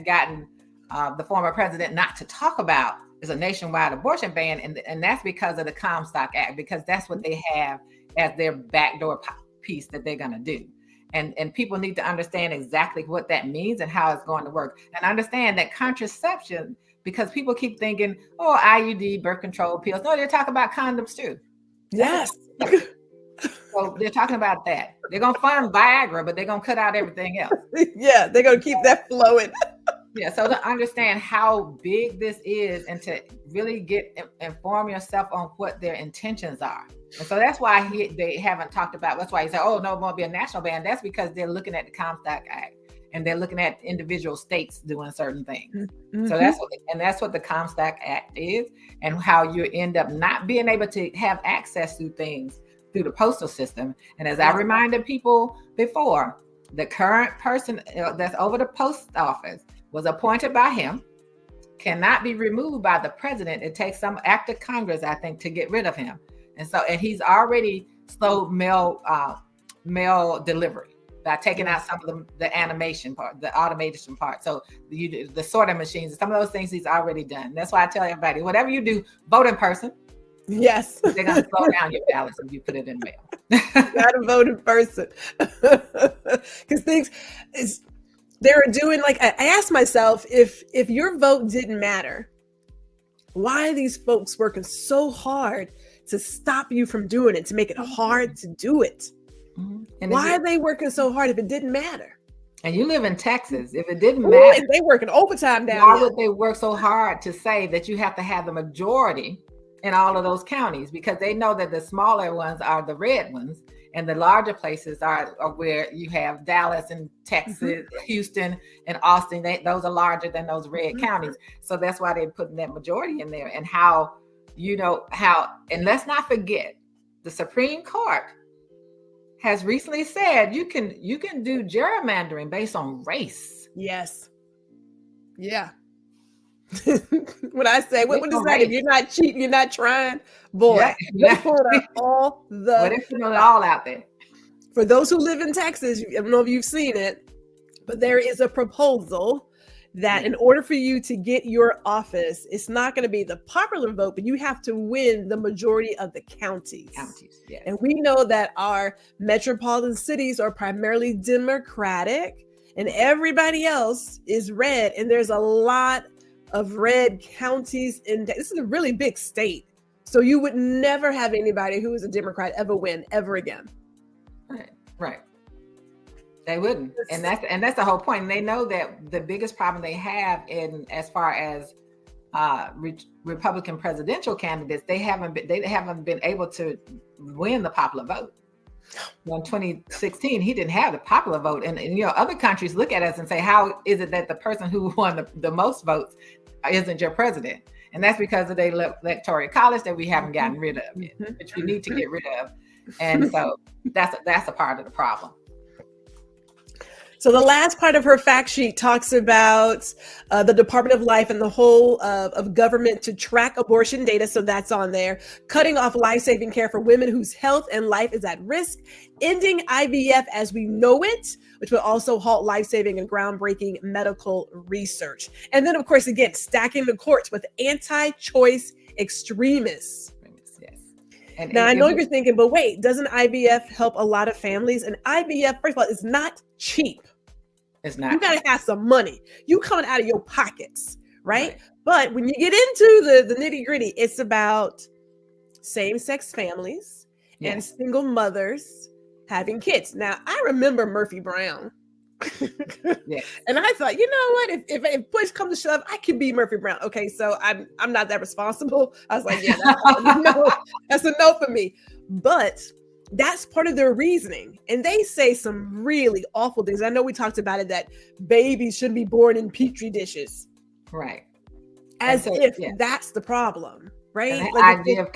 gotten the former president not to talk about is a nationwide abortion ban, and that's because of the Comstock Act, because that's what they have as their backdoor piece that they're going to do. And people need to understand exactly what that means and how it's going to work, and understand that contraception, because people keep thinking, oh, IUD, birth control pills. No, they're talking about condoms too. Yes. So they're talking about that. They're going to fund Viagra, but they're going to cut out everything else. Yeah, they're going to keep that flowing. Yeah, so to understand how big this is, and to really inform yourself on what their intentions are. And so that's why they haven't talked about, that's why he said, oh, no, it won't be a national ban. That's because they're looking at the Comstock Act, and they're looking at individual states doing certain things. Mm-hmm. So that's what the Comstock Act is, and how you end up not being able to have access to things through the postal system. And as I reminded people before, the current person that's over the post office was appointed by him, cannot be removed by the president. It takes some act of Congress, I think, to get rid of him. And he's already slowed mail delivery by taking out some of the animation part, the automation part. So the sorting machines, some of those things he's already done. That's why I tell everybody, whatever you do, vote in person. Yes. They're going to slow down your ballots if you put it in mail. Gotta vote in person. Because they're doing, like, I asked myself, if your vote didn't matter, why are these folks working so hard to stop you from doing it, to make it hard to do it? Mm-hmm. Why are they working so hard if it didn't matter? And you live in Texas. If it didn't matter, they working overtime down there. Why would they work so hard to say that you have to have the majority in all of those counties? Because they know that the smaller ones are the red ones, and the larger places are where you have Dallas and Texas, mm-hmm. Houston and Austin. Those are larger than those red mm-hmm. counties. So that's why they're putting that majority in there. And how you know how, and let's not forget, the Supreme Court has recently said you can do gerrymandering based on race. Yes. Yeah. When I say, what is that? If you're not cheating, you're not trying. Boy, they put all the. Well, they put it all out there. For those who live in Texas, I don't know if you've seen it, but there is a proposal that in order for you to get your office, it's not going to be the popular vote, but you have to win the majority of the counties. Yes. And we know that our metropolitan cities are primarily Democratic and everybody else is red. And there's a lot of red counties this is a really big state. So you would never have anybody who is a Democrat ever win ever again. Right. They wouldn't. And that's the whole point. And they know that the biggest problem they have as far as Republican presidential candidates, they haven't been able to win the popular vote. In 2016, he didn't have the popular vote. And other countries look at us and say, how is it that the person who won the most votes isn't your president? And that's because of the electoral college that we haven't gotten rid of yet, which we need to get rid of. And so that's a part of the problem. So the last part of her fact sheet talks about the Department of Life and the whole of government to track abortion data. So that's on there. Cutting off life-saving care for women whose health and life is at risk. Ending IVF as we know it, which will also halt life-saving and groundbreaking medical research. And then, of course, again, stacking the courts with anti-choice extremists. Yes. Now, I know you're thinking, but wait, doesn't IVF help a lot of families? And IVF, first of all, is not cheap. It's not. You got to have some money. You coming out of your pockets, right? But when you get into the nitty-gritty, it's about same-sex families and single mothers having kids. Now, I remember Murphy Brown. And I thought, you know what? If push comes to shove, I could be Murphy Brown. Okay, so I'm not that responsible. I was like, yeah, that's a no for me. But that's part of their reasoning. And they say some really awful things. I know we talked about it, that babies shouldn't be born in petri dishes. Right. As if that's the problem, right? And the like idea of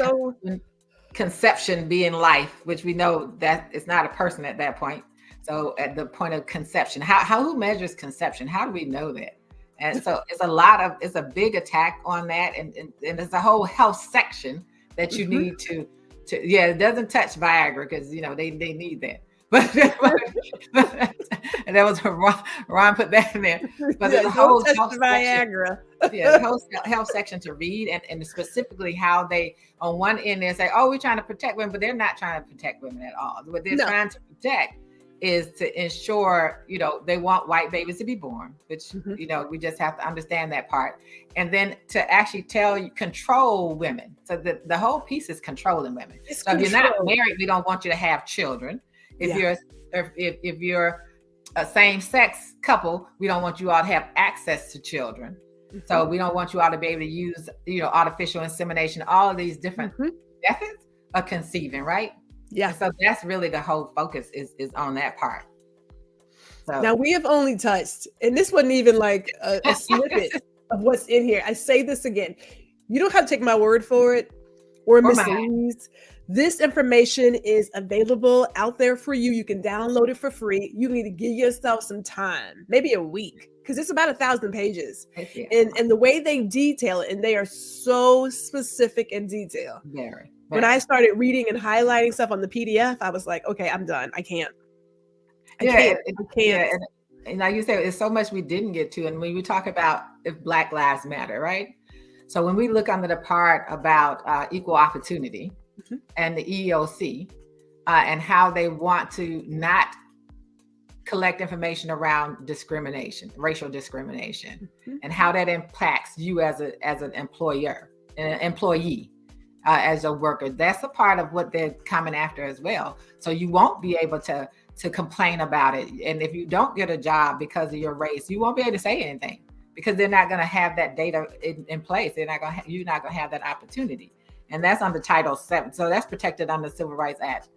conception being life, which we know that it's not a person at that point. So at the point of conception, who measures conception? How do we know that? And so it's a big attack on that. And there's a whole health section that you need to it doesn't touch Viagra because, they need that. But and that was Ron put that in there. But there's a whole health Viagra. Health section to read, and specifically how they, on one end, they say, oh, we're trying to protect women, but they're not trying to protect women at all. What they're trying to protect is to ensure, they want white babies to be born, which, we just have to understand that part. And then to actually control women. So the whole piece is controlling women. So if you're not married, we don't want you to have children. If you're a same-sex couple, we don't want you all to have access to children. So we don't want you all to be able to use, artificial insemination, all of these different methods of conceiving, right? Yeah. So that's really the whole focus is on that part. So now we have only touched, and this wasn't even like a snippet of what's in here. I say this again. You don't have to take my word for it or Miss Louise. This information is available out there for you. You can download it for free. You need to give yourself some time, maybe a week, because it's about 1,000 pages. And the way they detail it, and they are so specific in detail. Very. When I started reading and highlighting stuff on the PDF, I was like, okay, I'm done. I can't. I can't. And like you said, it's so much we didn't get to. And when we talk about if Black Lives Matter, right? So when we look under the part about equal opportunity and the EEOC and how they want to not collect information around discrimination, racial discrimination, and how that impacts you as an employee. As a worker, that's a part of what they're coming after as well. So you won't be able to complain about it. And if you don't get a job because of your race, you won't be able to say anything because they're not going to have that data in place. You're not going to have that opportunity. And that's under Title VII. So that's protected under the Civil Rights Act,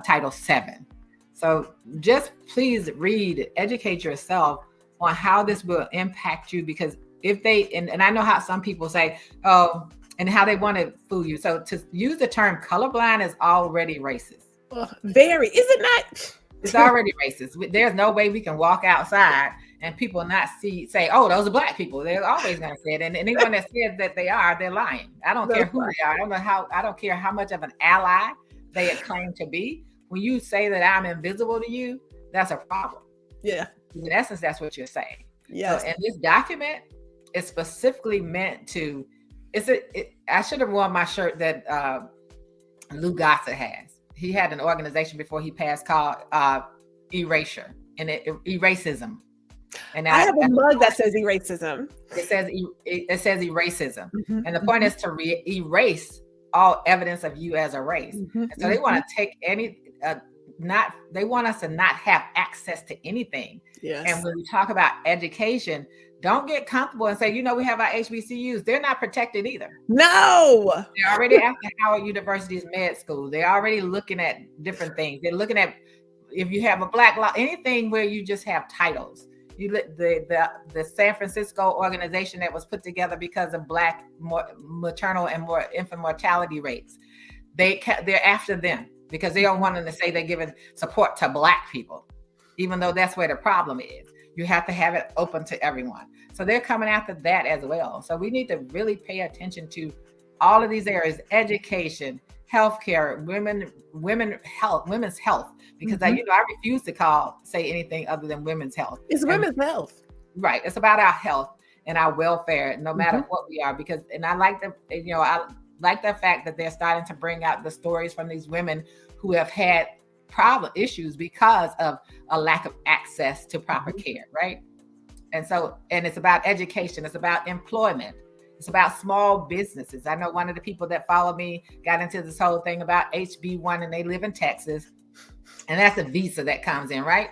Title VII. So just please read, educate yourself on how this will impact you, because if they, and I know how some people say, oh, and how they want to fool you. So to use the term colorblind is already racist. Very, is it not? It's already racist. There's no way we can walk outside and people not say, oh, those are Black people. They're always going to say it. And anyone that says that they are, they're lying. I don't care who they are. I don't care how much of an ally they claim to be. When you say that I'm invisible to you, that's a problem. Yeah. In essence, that's what you're saying. Yes. So, and this document is specifically meant to, I should have worn my shirt that Lou Gossett has. He had an organization before he passed called Erasure and Eracism. And I have a mug that says Eracism. It says Eracism. Mm-hmm, and the point is to erase all evidence of you as a race. Mm-hmm, and so they want to take they want us to not have access to anything. Yes. And when we talk about education, don't get comfortable and say, we have our HBCUs. They're not protected either. No. They're already after Howard University's med school. They're already looking at different things. They're looking at if you have a Black law, anything where you just have titles. The San Francisco organization that was put together because of Black maternal and infant mortality rates. They're after them because they don't want them to say they're giving support to Black people, even though that's where the problem is. You have to have it open to everyone. So they're coming after that as well. So we need to really pay attention to all of these areas: education, healthcare, women's health. Because I refuse to say anything other than women's health. It's women's health. Right. It's about our health and our welfare, no matter what we are. And I like I like the fact that they're starting to bring out the stories from these women who have had issues because of a lack of access to proper care, right? And it's about education, it's about employment, it's about small businesses. I know one of the people that follow me got into this whole thing about HB1 and they live in Texas, and that's a visa that comes in, right?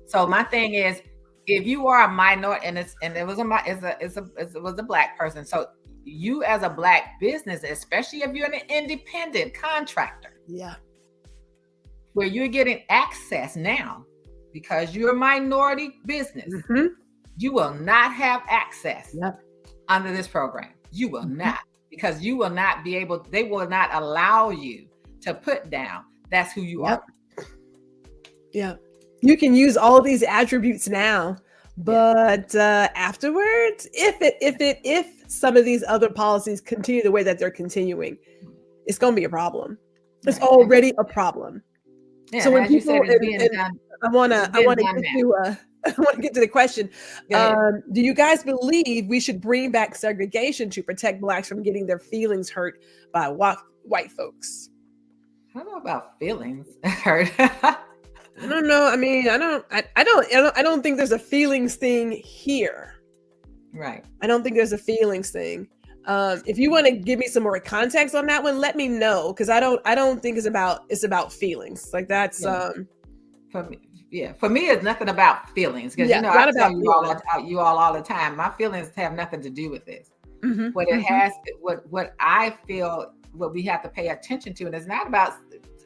So my thing is, if you are a minority, and it was a Black person, so you as a Black business, especially if you're an independent contractor, where you're getting access now because you're a minority business, you will not have access under this program. You will not, because you will not be able, they will not allow you to put down that's who you are. Yeah. You can use all these attributes now, but afterwards, if some of these other policies continue the way that they're continuing, it's going to be a problem. It's already a problem. Yeah, so when as you said, it's being done. I want to get to the question. Do you guys believe we should bring back segregation to protect Blacks from getting their feelings hurt by white folks? I don't know about feelings hurt. I don't know. I mean, I don't think there's a feelings thing here. Right. I don't think there's a feelings thing. If you want to give me some more context on that one, let me know, because I don't think it's about feelings. Like that's for me, it's nothing about feelings, because I tell you all the time, my feelings have nothing to do with this. What I feel, what we have to pay attention to, and it's not about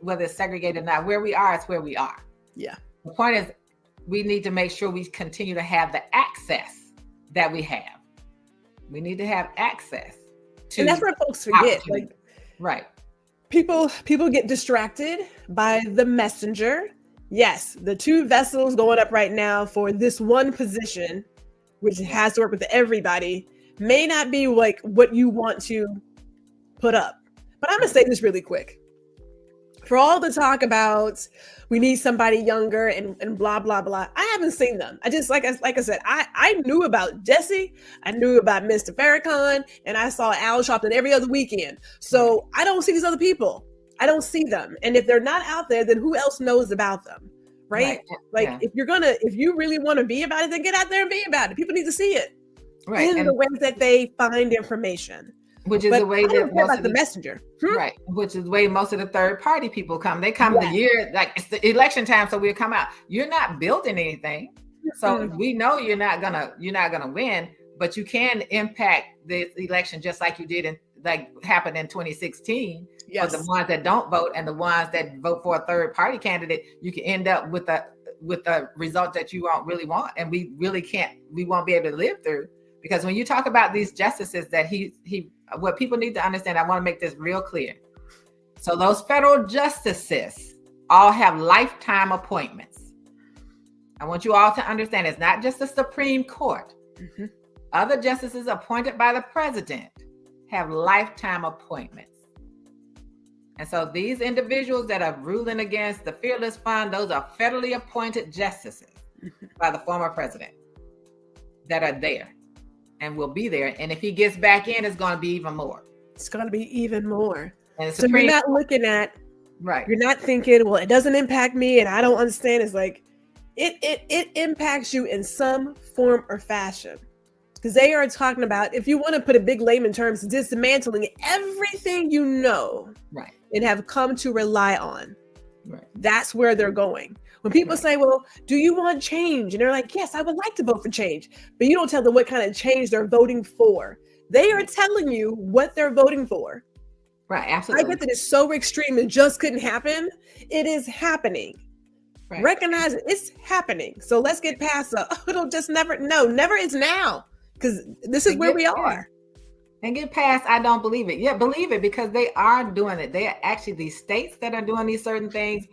whether it's segregated or not. Where we are, it's where we are. Yeah. The point is, we need to make sure we continue to have the access that we have. We need to have access to, and that's where folks forget. Like, right. People get distracted by the messenger. Yes, the two vessels going up right now for this one position, which has to work with everybody, may not be like what you want to put up. But I'm gonna say this really quick. For all the talk about we need somebody younger and blah, blah, blah, I haven't seen them. I just, like I said, I knew about Jesse, I knew about Mr. Farrakhan, and I saw Al Sharpton every other weekend. So I don't see these other people. I don't see them. And if they're not out there, then who else knows about them? Right? Like if you really want to be about it, then get out there and be about it. People need to see it. Right. In the ways that they find information. Which is the way that most of the messenger. Right. Which is the way most of the third party people come. They come the year, like it's the election time, so we'll come out. You're not building anything. So we know you're not gonna win, but you can impact the election just like you did happened in 2016. For the ones that don't vote and the ones that vote for a third party candidate, you can end up with a result that you won't really want, and we won't be able to live through. Because when you talk about these justices that he what people need to understand, I want to make this real clear. So those federal justices all have lifetime appointments. I want you all to understand it's not just the Supreme Court. Mm-hmm. Other justices appointed by the president have lifetime appointments. And so these individuals that are ruling against the Fearless Fund, those are federally appointed justices by the former president that are there and will be there. And if he gets back in, it's going to be even more. It's going to be even more. And so you're not looking at, right. You're not thinking, well, it doesn't impact me and I don't understand. It's like, it impacts you in some form or fashion. Because they are talking about, if you want to put a big layman terms, dismantling everything you know, right, and have come to rely on. Right. That's where they're going. When people say, well, do you want change? And they're like, yes, I would like to vote for change. But you don't tell them what kind of change they're voting for. They are telling you what they're voting for. Right, absolutely. I get that it's so extreme and just couldn't happen. It is happening. Right. Recognize it. It's happening. So let's get past it'll just never, no, never is now. Because this is where we are. And get past, I don't believe it. Yeah, believe it, because they are doing it. They are actually these states that are doing these certain things.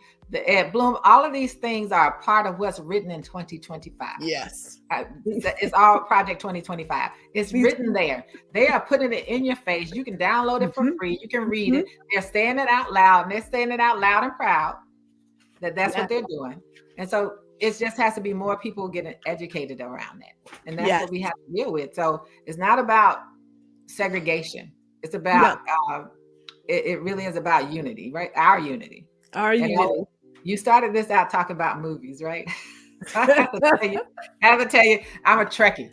At Bloom, all of these things are a part of what's written in 2025. Yes. It's all Project 2025. It's written there. They are putting it in your face. You can download it for free. You can read it. They're saying it out loud, and they're saying it out loud and proud that's what they're doing. And so it just has to be more people getting educated around that. And that's what we have to deal with. So it's not about segregation. It's about, it really is about unity, right? Our unity. Unity. You started this out talking about movies, right? I have to tell you, I'm a Trekkie.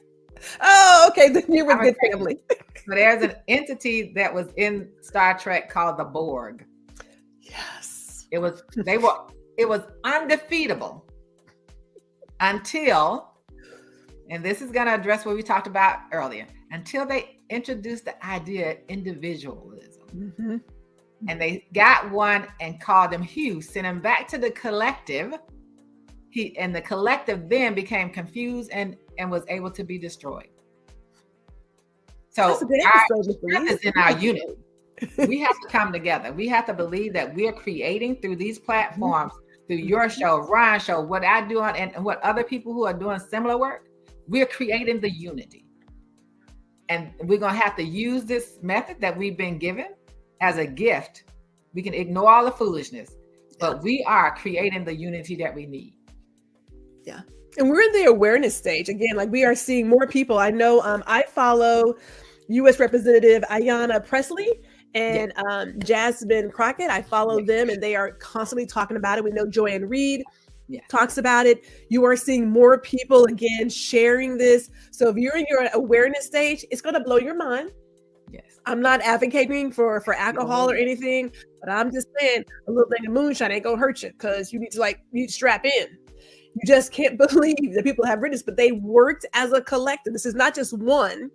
Oh, okay. Then you're with good family. So there's an entity that was in Star Trek called the Borg. Yes. It was undefeatable until, and this is going to address what we talked about earlier, until they introduced the idea of individualism. Mm-hmm. And they got one and called him Hugh, sent him back to the collective. And the collective then became confused and was able to be destroyed. So our strength is in our unity. We have to come together. We have to believe that we're creating through these platforms, through your show, Ryan's show, what I do and what other people who are doing similar work, we're creating the unity. And we're going to have to use this method that we've been given as a gift. We can ignore all the foolishness, but we are creating the unity that we need. Yeah. And we're in the awareness stage. Again, like we are seeing more people. I know I follow U.S. Representative Ayanna Pressley and Jasmine Crockett. I follow them and they are constantly talking about it. We know Joanne Reed talks about it. You are seeing more people, again, sharing this. So if you're in your awareness stage, it's going to blow your mind. Yes. I'm not advocating for alcohol or anything, but I'm just saying a little thing of moonshine ain't going to hurt you because you need to strap in. You just can't believe that people have written this, but they worked as a collective. This is not just one,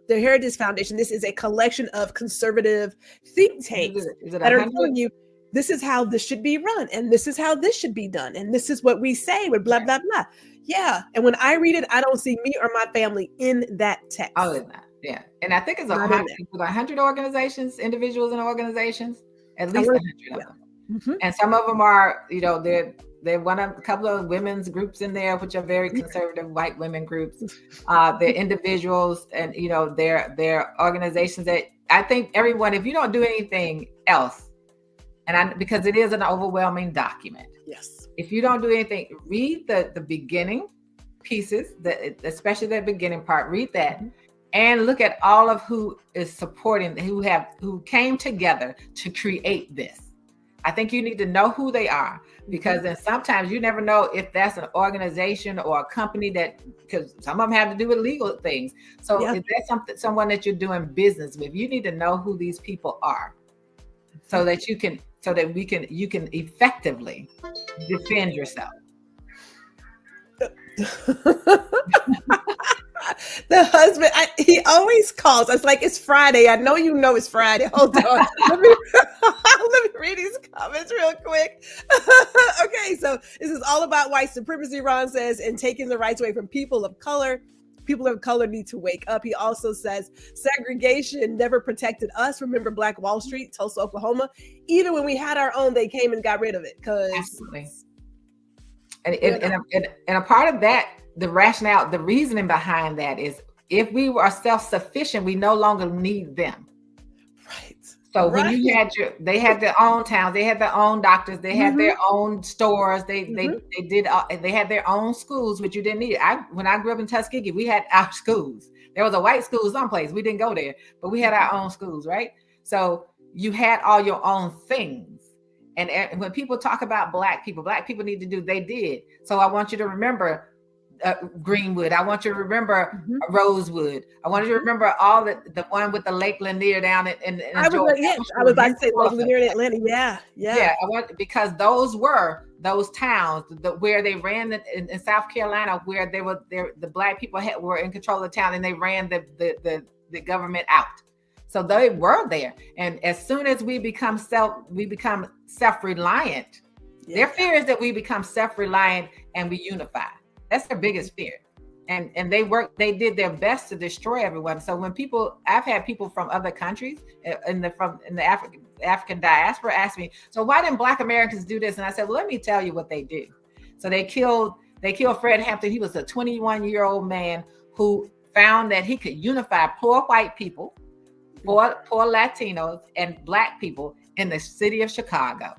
the Heritage Foundation. This is a collection of conservative think tanks that are telling you this is how this should be run, and this is how this should be done, and this is what we say with blah, blah, blah. Yeah. And when I read it, I don't see me or my family in that text. Oh, it's not. Yeah. And I think it's 100 organizations, individuals and organizations, at least 100 of them. Mm-hmm. And some of them are, they're a couple of women's groups in there, which are very conservative white women groups. They're individuals and, they're organizations that I think everyone, if you don't do anything else, because it is an overwhelming document. Yes. If you don't do anything, read the beginning pieces, especially that beginning part, read that and look at all of who is supporting, who came together to create this. I think you need to know who they are, because then sometimes you never know if that's an organization or a company because some of them have to do with legal things. So if that's someone that you're doing business with, you need to know who these people are so that you can effectively defend yourself. The husband, he always calls. I was like, it's Friday. I know it's Friday. Hold on. let me read these comments real quick. Okay, so this is all about white supremacy, Ron says, and taking the rights away from people of color. people of color need to wake up. He also says segregation never protected us. Remember Black Wall Street, Tulsa, Oklahoma? Even when we had our own, they came and got rid of it. Absolutely. And a part of that, the rationale, the reasoning behind that is if we were self-sufficient, we no longer need them. Right. So when you had they had their own towns, they had their own doctors, they had their own stores, they had their own schools, which you didn't need. When I grew up in Tuskegee, we had our schools. There was a white school someplace. We didn't go there, but we had our own schools, right? So you had all your own things. And when people talk about Black people need to do, they did. So I want you to remember Greenwood. I want you to remember Rosewood. I want you to remember all the one with the Lake Lanier down in Georgia. I was about to say Lake Lanier in Atlanta. Yeah. Because those were those towns where they ran in South Carolina, where the Black people were in control of the town, and they ran the government out. So they were there. And as soon as we become self-reliant, their fear is that we become self-reliant and we unify. That's their biggest fear. And they did their best to destroy everyone. So when I've had people from other countries in the African diaspora ask me, so why didn't Black Americans do this? And I said, well, let me tell you what they do. So they killed Fred Hampton. He was a 21-year-old man who found that he could unify poor white people, poor Latinos, and Black people in the city of Chicago.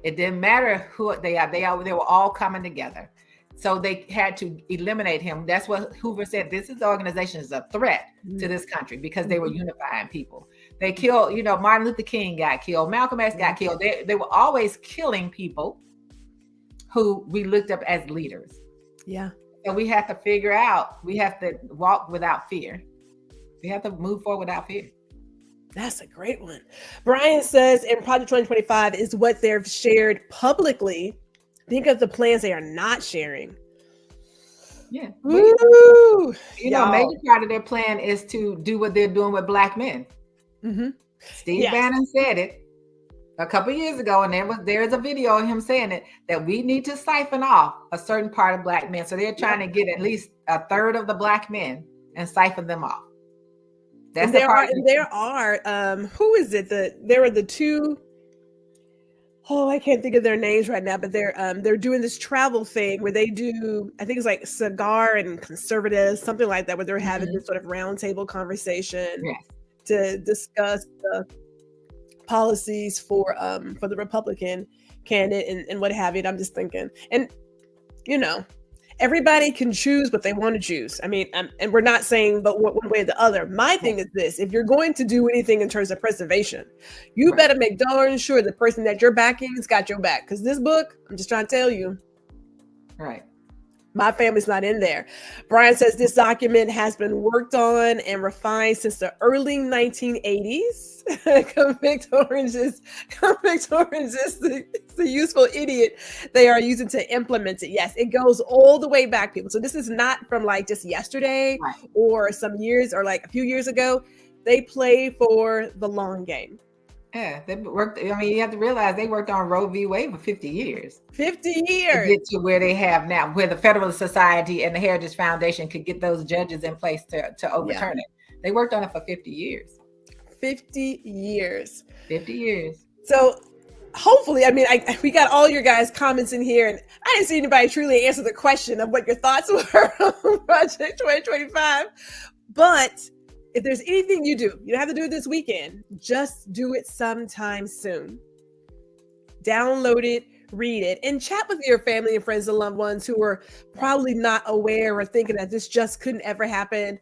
It didn't matter who they are. They were all coming together. So they had to eliminate him. That's what Hoover said. This organization is a threat to this country because they were unifying people. They killed, Martin Luther King got killed. Malcolm X got killed. They were always killing people who we looked up as leaders. Yeah. So we have to figure out, we have to walk without fear. We have to move forward without fear. That's a great one. Brian says in Project 2025 is what they've shared publicly. Think of the plans they are not sharing. Yeah. Woo! A major part of their plan is to do what they're doing with Black men. Mm-hmm. Steve Bannon said it a couple of years ago, and there's a video of him saying it, that we need to siphon off a certain part of Black men. So they're trying to get at least a third of the Black men and siphon them off. That's there are who is it? There are the two. Oh, I can't think of their names right now, but they're doing this travel thing where they do, I think it's like cigar and conservatives, something like that, where they're having this sort of roundtable conversation to discuss the policies for the Republican candidate and what have you. And I'm just thinking, and everybody can choose what they want to choose. I mean, and we're not saying but one way or the other. My thing is this: if you're going to do anything in terms of preservation, you better make darn sure the person that you're backing has got your back. Because this book, I'm just trying to tell you, my family's not in there. Brian says this document has been worked on and refined since the early 1980s. Convict Orange is the useful idiot they are using to implement it. Yes, it goes all the way back, people. So this is not from like just yesterday or some years or like a few years ago. They play for the long game. Yeah, they worked. I mean, you have to realize they worked on Roe v. Wade for 50 years. 50 years. To get to where they have now, where the Federalist Society and the Heritage Foundation could get those judges in place to overturn it. They worked on it for 50 years. 50 years. 50 years. So hopefully, I mean, we got all your guys' comments in here, and I didn't see anybody truly answer the question of what your thoughts were on Project 2025. But if there's anything you do, you don't have to do it this weekend. Just do it sometime soon. Download it, read it, and chat with your family and friends and loved ones who are probably not aware or thinking that this just couldn't ever happen.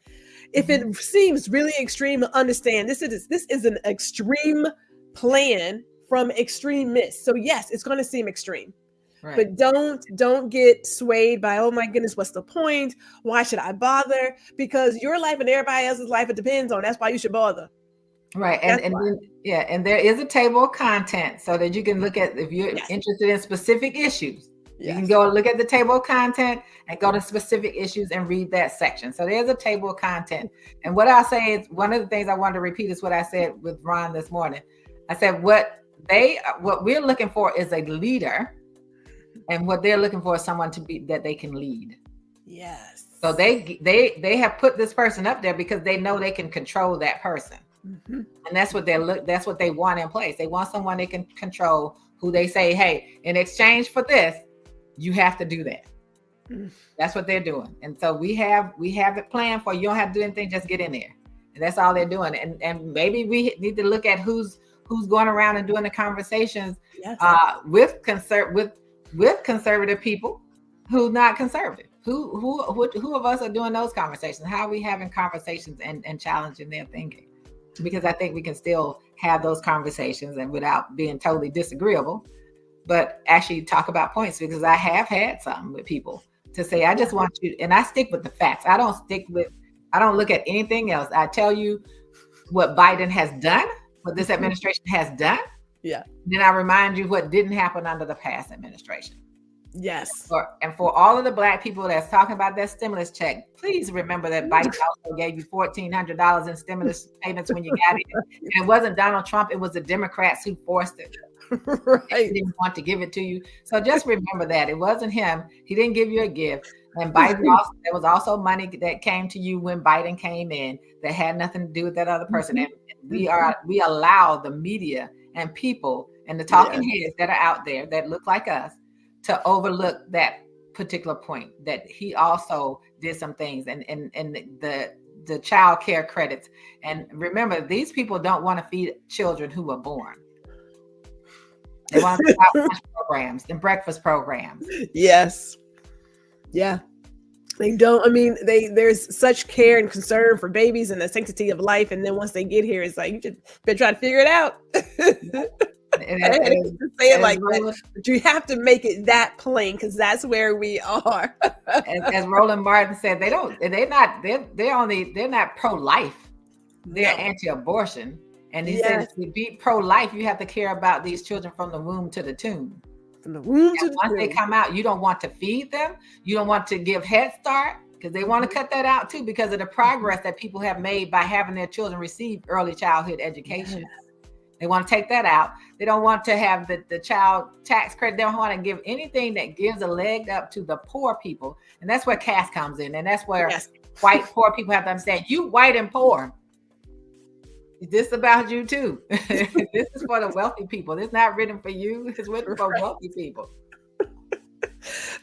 If it seems really extreme, understand this is an extreme plan from extremists. So yes, it's going to seem extreme. But don't get swayed by, oh my goodness, what's the point? Why should I bother? Because your life and everybody else's life, it depends on. That's why you should bother. Right. And there is a table of content so that you can look at, if you're interested in specific issues, you can go look at the table of content and go to specific issues and read that section. So there's a table of content. And what I'll say is, one of the things I wanted to repeat is what I said with Ron this morning. I said, what we're looking for is a leader. And what they're looking for is someone that they can lead. Yes. So they have put this person up there because they know they can control that person. And that's what that's what they want in place. They want someone they can control, who they say, hey, in exchange for this, you have to do that. That's what they're doing. And so we have it planned for you. You don't have to do anything, just get in there. And that's all they're doing. And maybe we need to look at who's going around and doing the conversations with conservative people who's not conservative. Who of us are doing those conversations? How are we having conversations and challenging their thinking? Because I think we can still have those conversations and without being totally disagreeable, but actually talk about points. Because I have had some with people to say, I just want you, and I stick with the facts. I don't look at anything else. I tell you what Biden has done, what this administration has done. Yeah. Then I remind you what didn't happen under the past administration. Yes. And for all of the Black people that's talking about that stimulus check, please remember that Biden also gave you $1,400 in stimulus payments when you got it. And it wasn't Donald Trump, it was the Democrats who forced it. Right. He didn't want to give it to you. So just remember that. It wasn't him. He didn't give you a gift. And Biden also, there was also money that came to you when Biden came in that had nothing to do with that other person. And we allow the media and people and the talking heads that are out there that look like us to overlook that particular point, that he also did some things and the child care credits. And remember, these people don't want to feed children who were born. They want to have lunch programs and breakfast programs. Yes. Yeah. They don't, I mean, there's such care and concern for babies and the sanctity of life. And then once they get here, it's like, you just better try to figure it out. And I hate to say it like that, but you have to make it that plain, because that's where we are. As Roland Martin said, they're not pro-life. They're anti-abortion. And he says to be pro-life, you have to care about these children from the womb to the tomb. From the womb to the once they come out, you don't want to feed them. You don't want to give Head Start, because they want to cut that out too, because of the progress that people have made by having their children receive early childhood education. They want to take that out. They don't want to have the child tax credit. They don't want to give anything that gives a leg up to the poor people. And that's where caste comes in. And that's where white poor people have to understand, you white and poor. This is about you too. This is for the wealthy people. It's not written for you. It's written for wealthy people.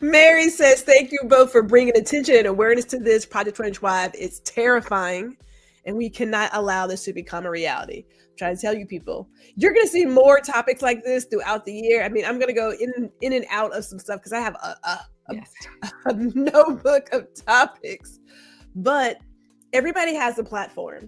Mary says, thank you both for bringing attention and awareness to this. Project 2025 is terrifying, and we cannot allow this to become a reality. I'm trying to tell you people, you're going to see more topics like this throughout the year. I mean, I'm going to go in and out of some stuff because I have a notebook of topics, but everybody has a platform.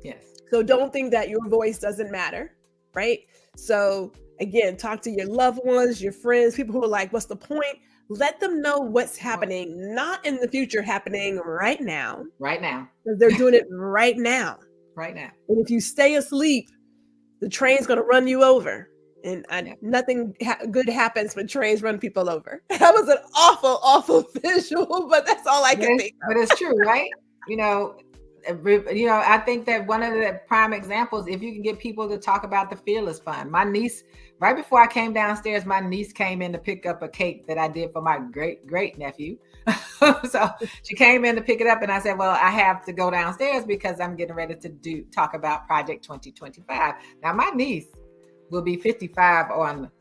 Yes. So don't think that your voice doesn't matter, right? So again, talk to your loved ones, your friends, people who are like, what's the point? Let them know what's happening, not in the future, happening right now. Right now. They're doing it right now. Right now. And if you stay asleep, the train's going to run you over. And nothing good happens when trains run people over. That was an awful, awful visual, but that's all I can think of. But it's true, right? I think that one of the prime examples, if you can get people to talk about the Fearless Fund. My niece, right before I came downstairs, my niece came in to pick up a cake that I did for my great nephew. So she came in to pick it up, and I said, well, I have to go downstairs because I'm getting ready to talk about Project 2025. Now, my niece will be 55 on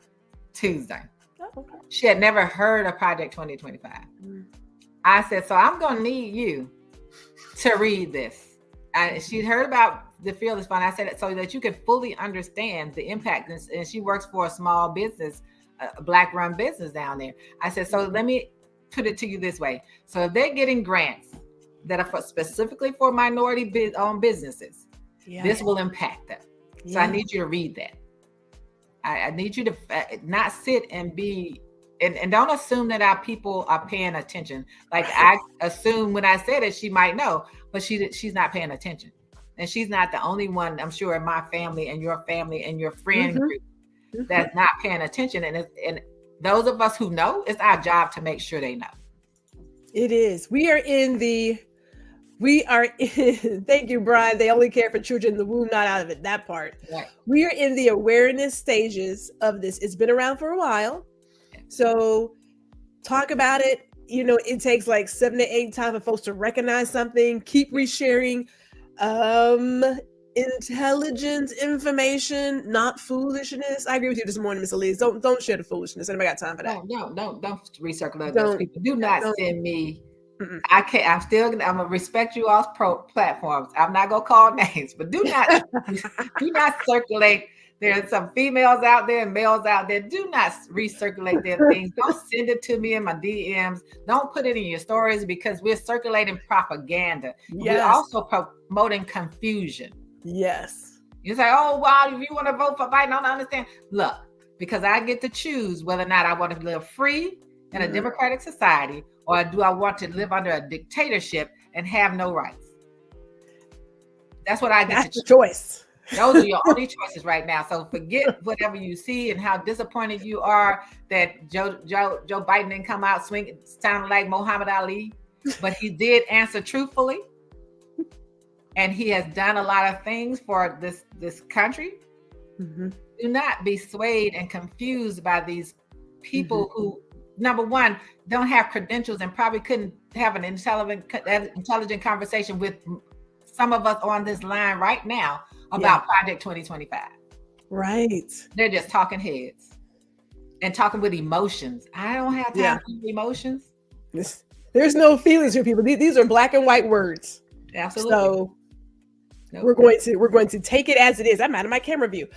Tuesday. Oh, okay. She had never heard of Project 2025. I said, so I'm going to need you to read this. She'd heard about the Fearless Fund. I said it so that you can fully understand the impact. And she works for a small business, a Black-run business down there. I said, so let me put it to you this way. So if they're getting grants that are specifically for minority-owned businesses, this will impact them. So I need you to read that. I need you to not sit and be and don't assume that our people are paying attention. Like I assume when I said it, she might know, but she's not paying attention. And she's not the only one, I'm sure, in my family and your friend group that's not paying attention. And those of us who know, it's our job to make sure they know. It is. We are in, thank you, Brian. They only care for children in the womb, not out of it. That part. Right. We are in the awareness stages of this. It's been around for a while. So talk about it, it takes like 7 to 8 times for folks to recognize something. Keep resharing intelligent information, not foolishness. I agree with you this morning, Miss Alieze. Don't share the foolishness. Anybody got time for that? Don't recirculate those people. Do not send me. I can't. I'm gonna respect you all's platforms. I'm not gonna call names, but do not circulate. There's some females out there and males out there. Do not recirculate their things. Don't send it to me in my DMs. Don't put it in your stories, because we're circulating propaganda. Yes. We're also promoting confusion. Yes. You say, oh, wow, if you want to vote for Biden, I don't understand. Look, because I get to choose whether or not I want to live free in a democratic society, or do I want to live under a dictatorship and have no rights? That's what I get to choose. That's the choice. Those are your only choices right now. So forget whatever you see and how disappointed you are that Joe Biden didn't come out sounding like Muhammad Ali, but he did answer truthfully, and he has done a lot of things for this country. Mm-hmm. Do not be swayed and confused by these people who, number one, don't have credentials and probably couldn't have an intelligent conversation with some of us on this line right now about Project 2025. Right. They're just talking heads and talking with emotions. I don't have time for emotions. There's no feelings for people. These are black and white words. Absolutely. So we're going to take it as it is. I'm out of my camera view.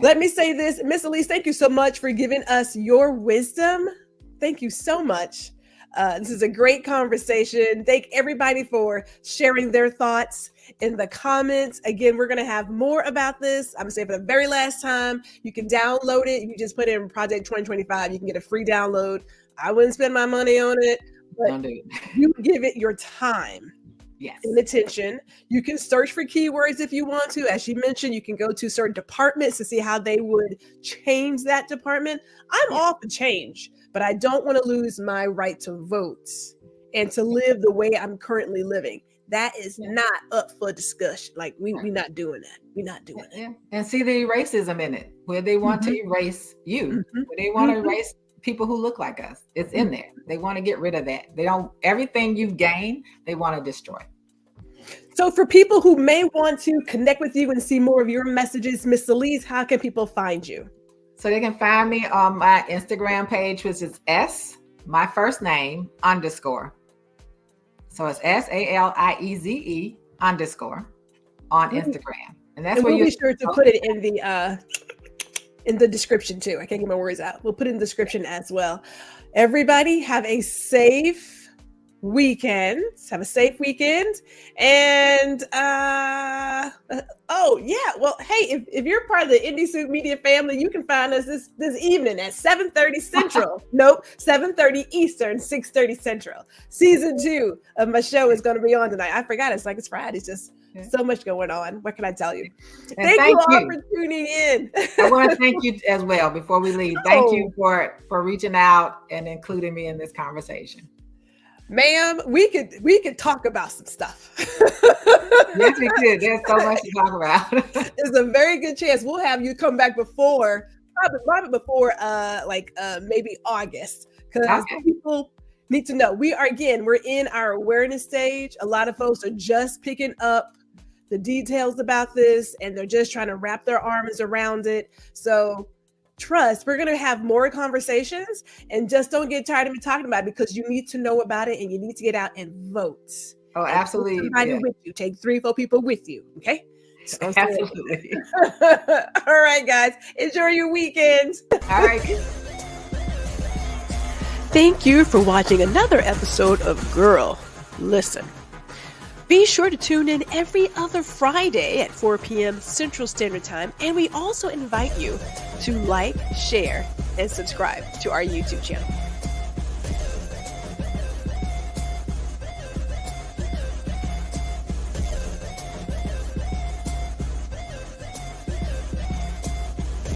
Let me say this, Miss Alieze, thank you so much for giving us your wisdom. Thank you so much. This is a great conversation. Thank everybody for sharing their thoughts in the comments. Again, we're going to have more about this. I'm going to say for the very last time, you can download it. You just put in Project 2025. You can get a free download. I wouldn't spend my money on it, but you give it your time. Yes. And attention. You can search for keywords if you want to. As you mentioned, you can go to certain departments to see how they would change that department. I'm all for change, but I don't want to lose my right to vote and to live the way I'm currently living. That is not up for discussion. Like we're not doing that. We're not doing it. And see the racism in it, where they want to erase you, where they want to erase people who look like us. It's in there. They want to get rid of that. They don't, everything you've gained, they want to destroy. So for people who may want to connect with you and see more of your messages, Miss Alieze, how can people find you? So they can find me on my Instagram page, which is my first name _ So it's SALIEZE _ on Instagram. And that's where we'll be sure to put it in the description too. I can't get my words out. We'll put it in the description as well. Everybody have a safe weekend. And well, hey, if you're part of the Indie Soup Media family, you can find us this evening at 7:30 Central. Nope, 7:30 Eastern, 6:30 Central. Season 2 of my show is going to be on tonight. I forgot it's Friday. It's just so much going on. What can I tell you? Thank you all for tuning in. I want to thank you as well before we leave. Thank you for reaching out and including me in this conversation. Ma'am, we could talk about some stuff. Yes, we could. There's so much to talk about. There's a very good chance we'll have you come back probably before maybe August, because people need to know. We're in our awareness stage. A lot of folks are just picking up the details about this, and they're just trying to wrap their arms around it. So trust, we're going to have more conversations, and just don't get tired of me talking about it, because you need to know about it and you need to get out and vote. Oh, absolutely. Somebody with you. Take 3-4 people with you. Okay. Absolutely. All right, guys. Enjoy your weekend. All right. Thank you for watching another episode of Guuuuurl Listen. Be sure to tune in every other Friday at 4 p.m. Central Standard Time. And we also invite you to like, share, and subscribe to our YouTube channel.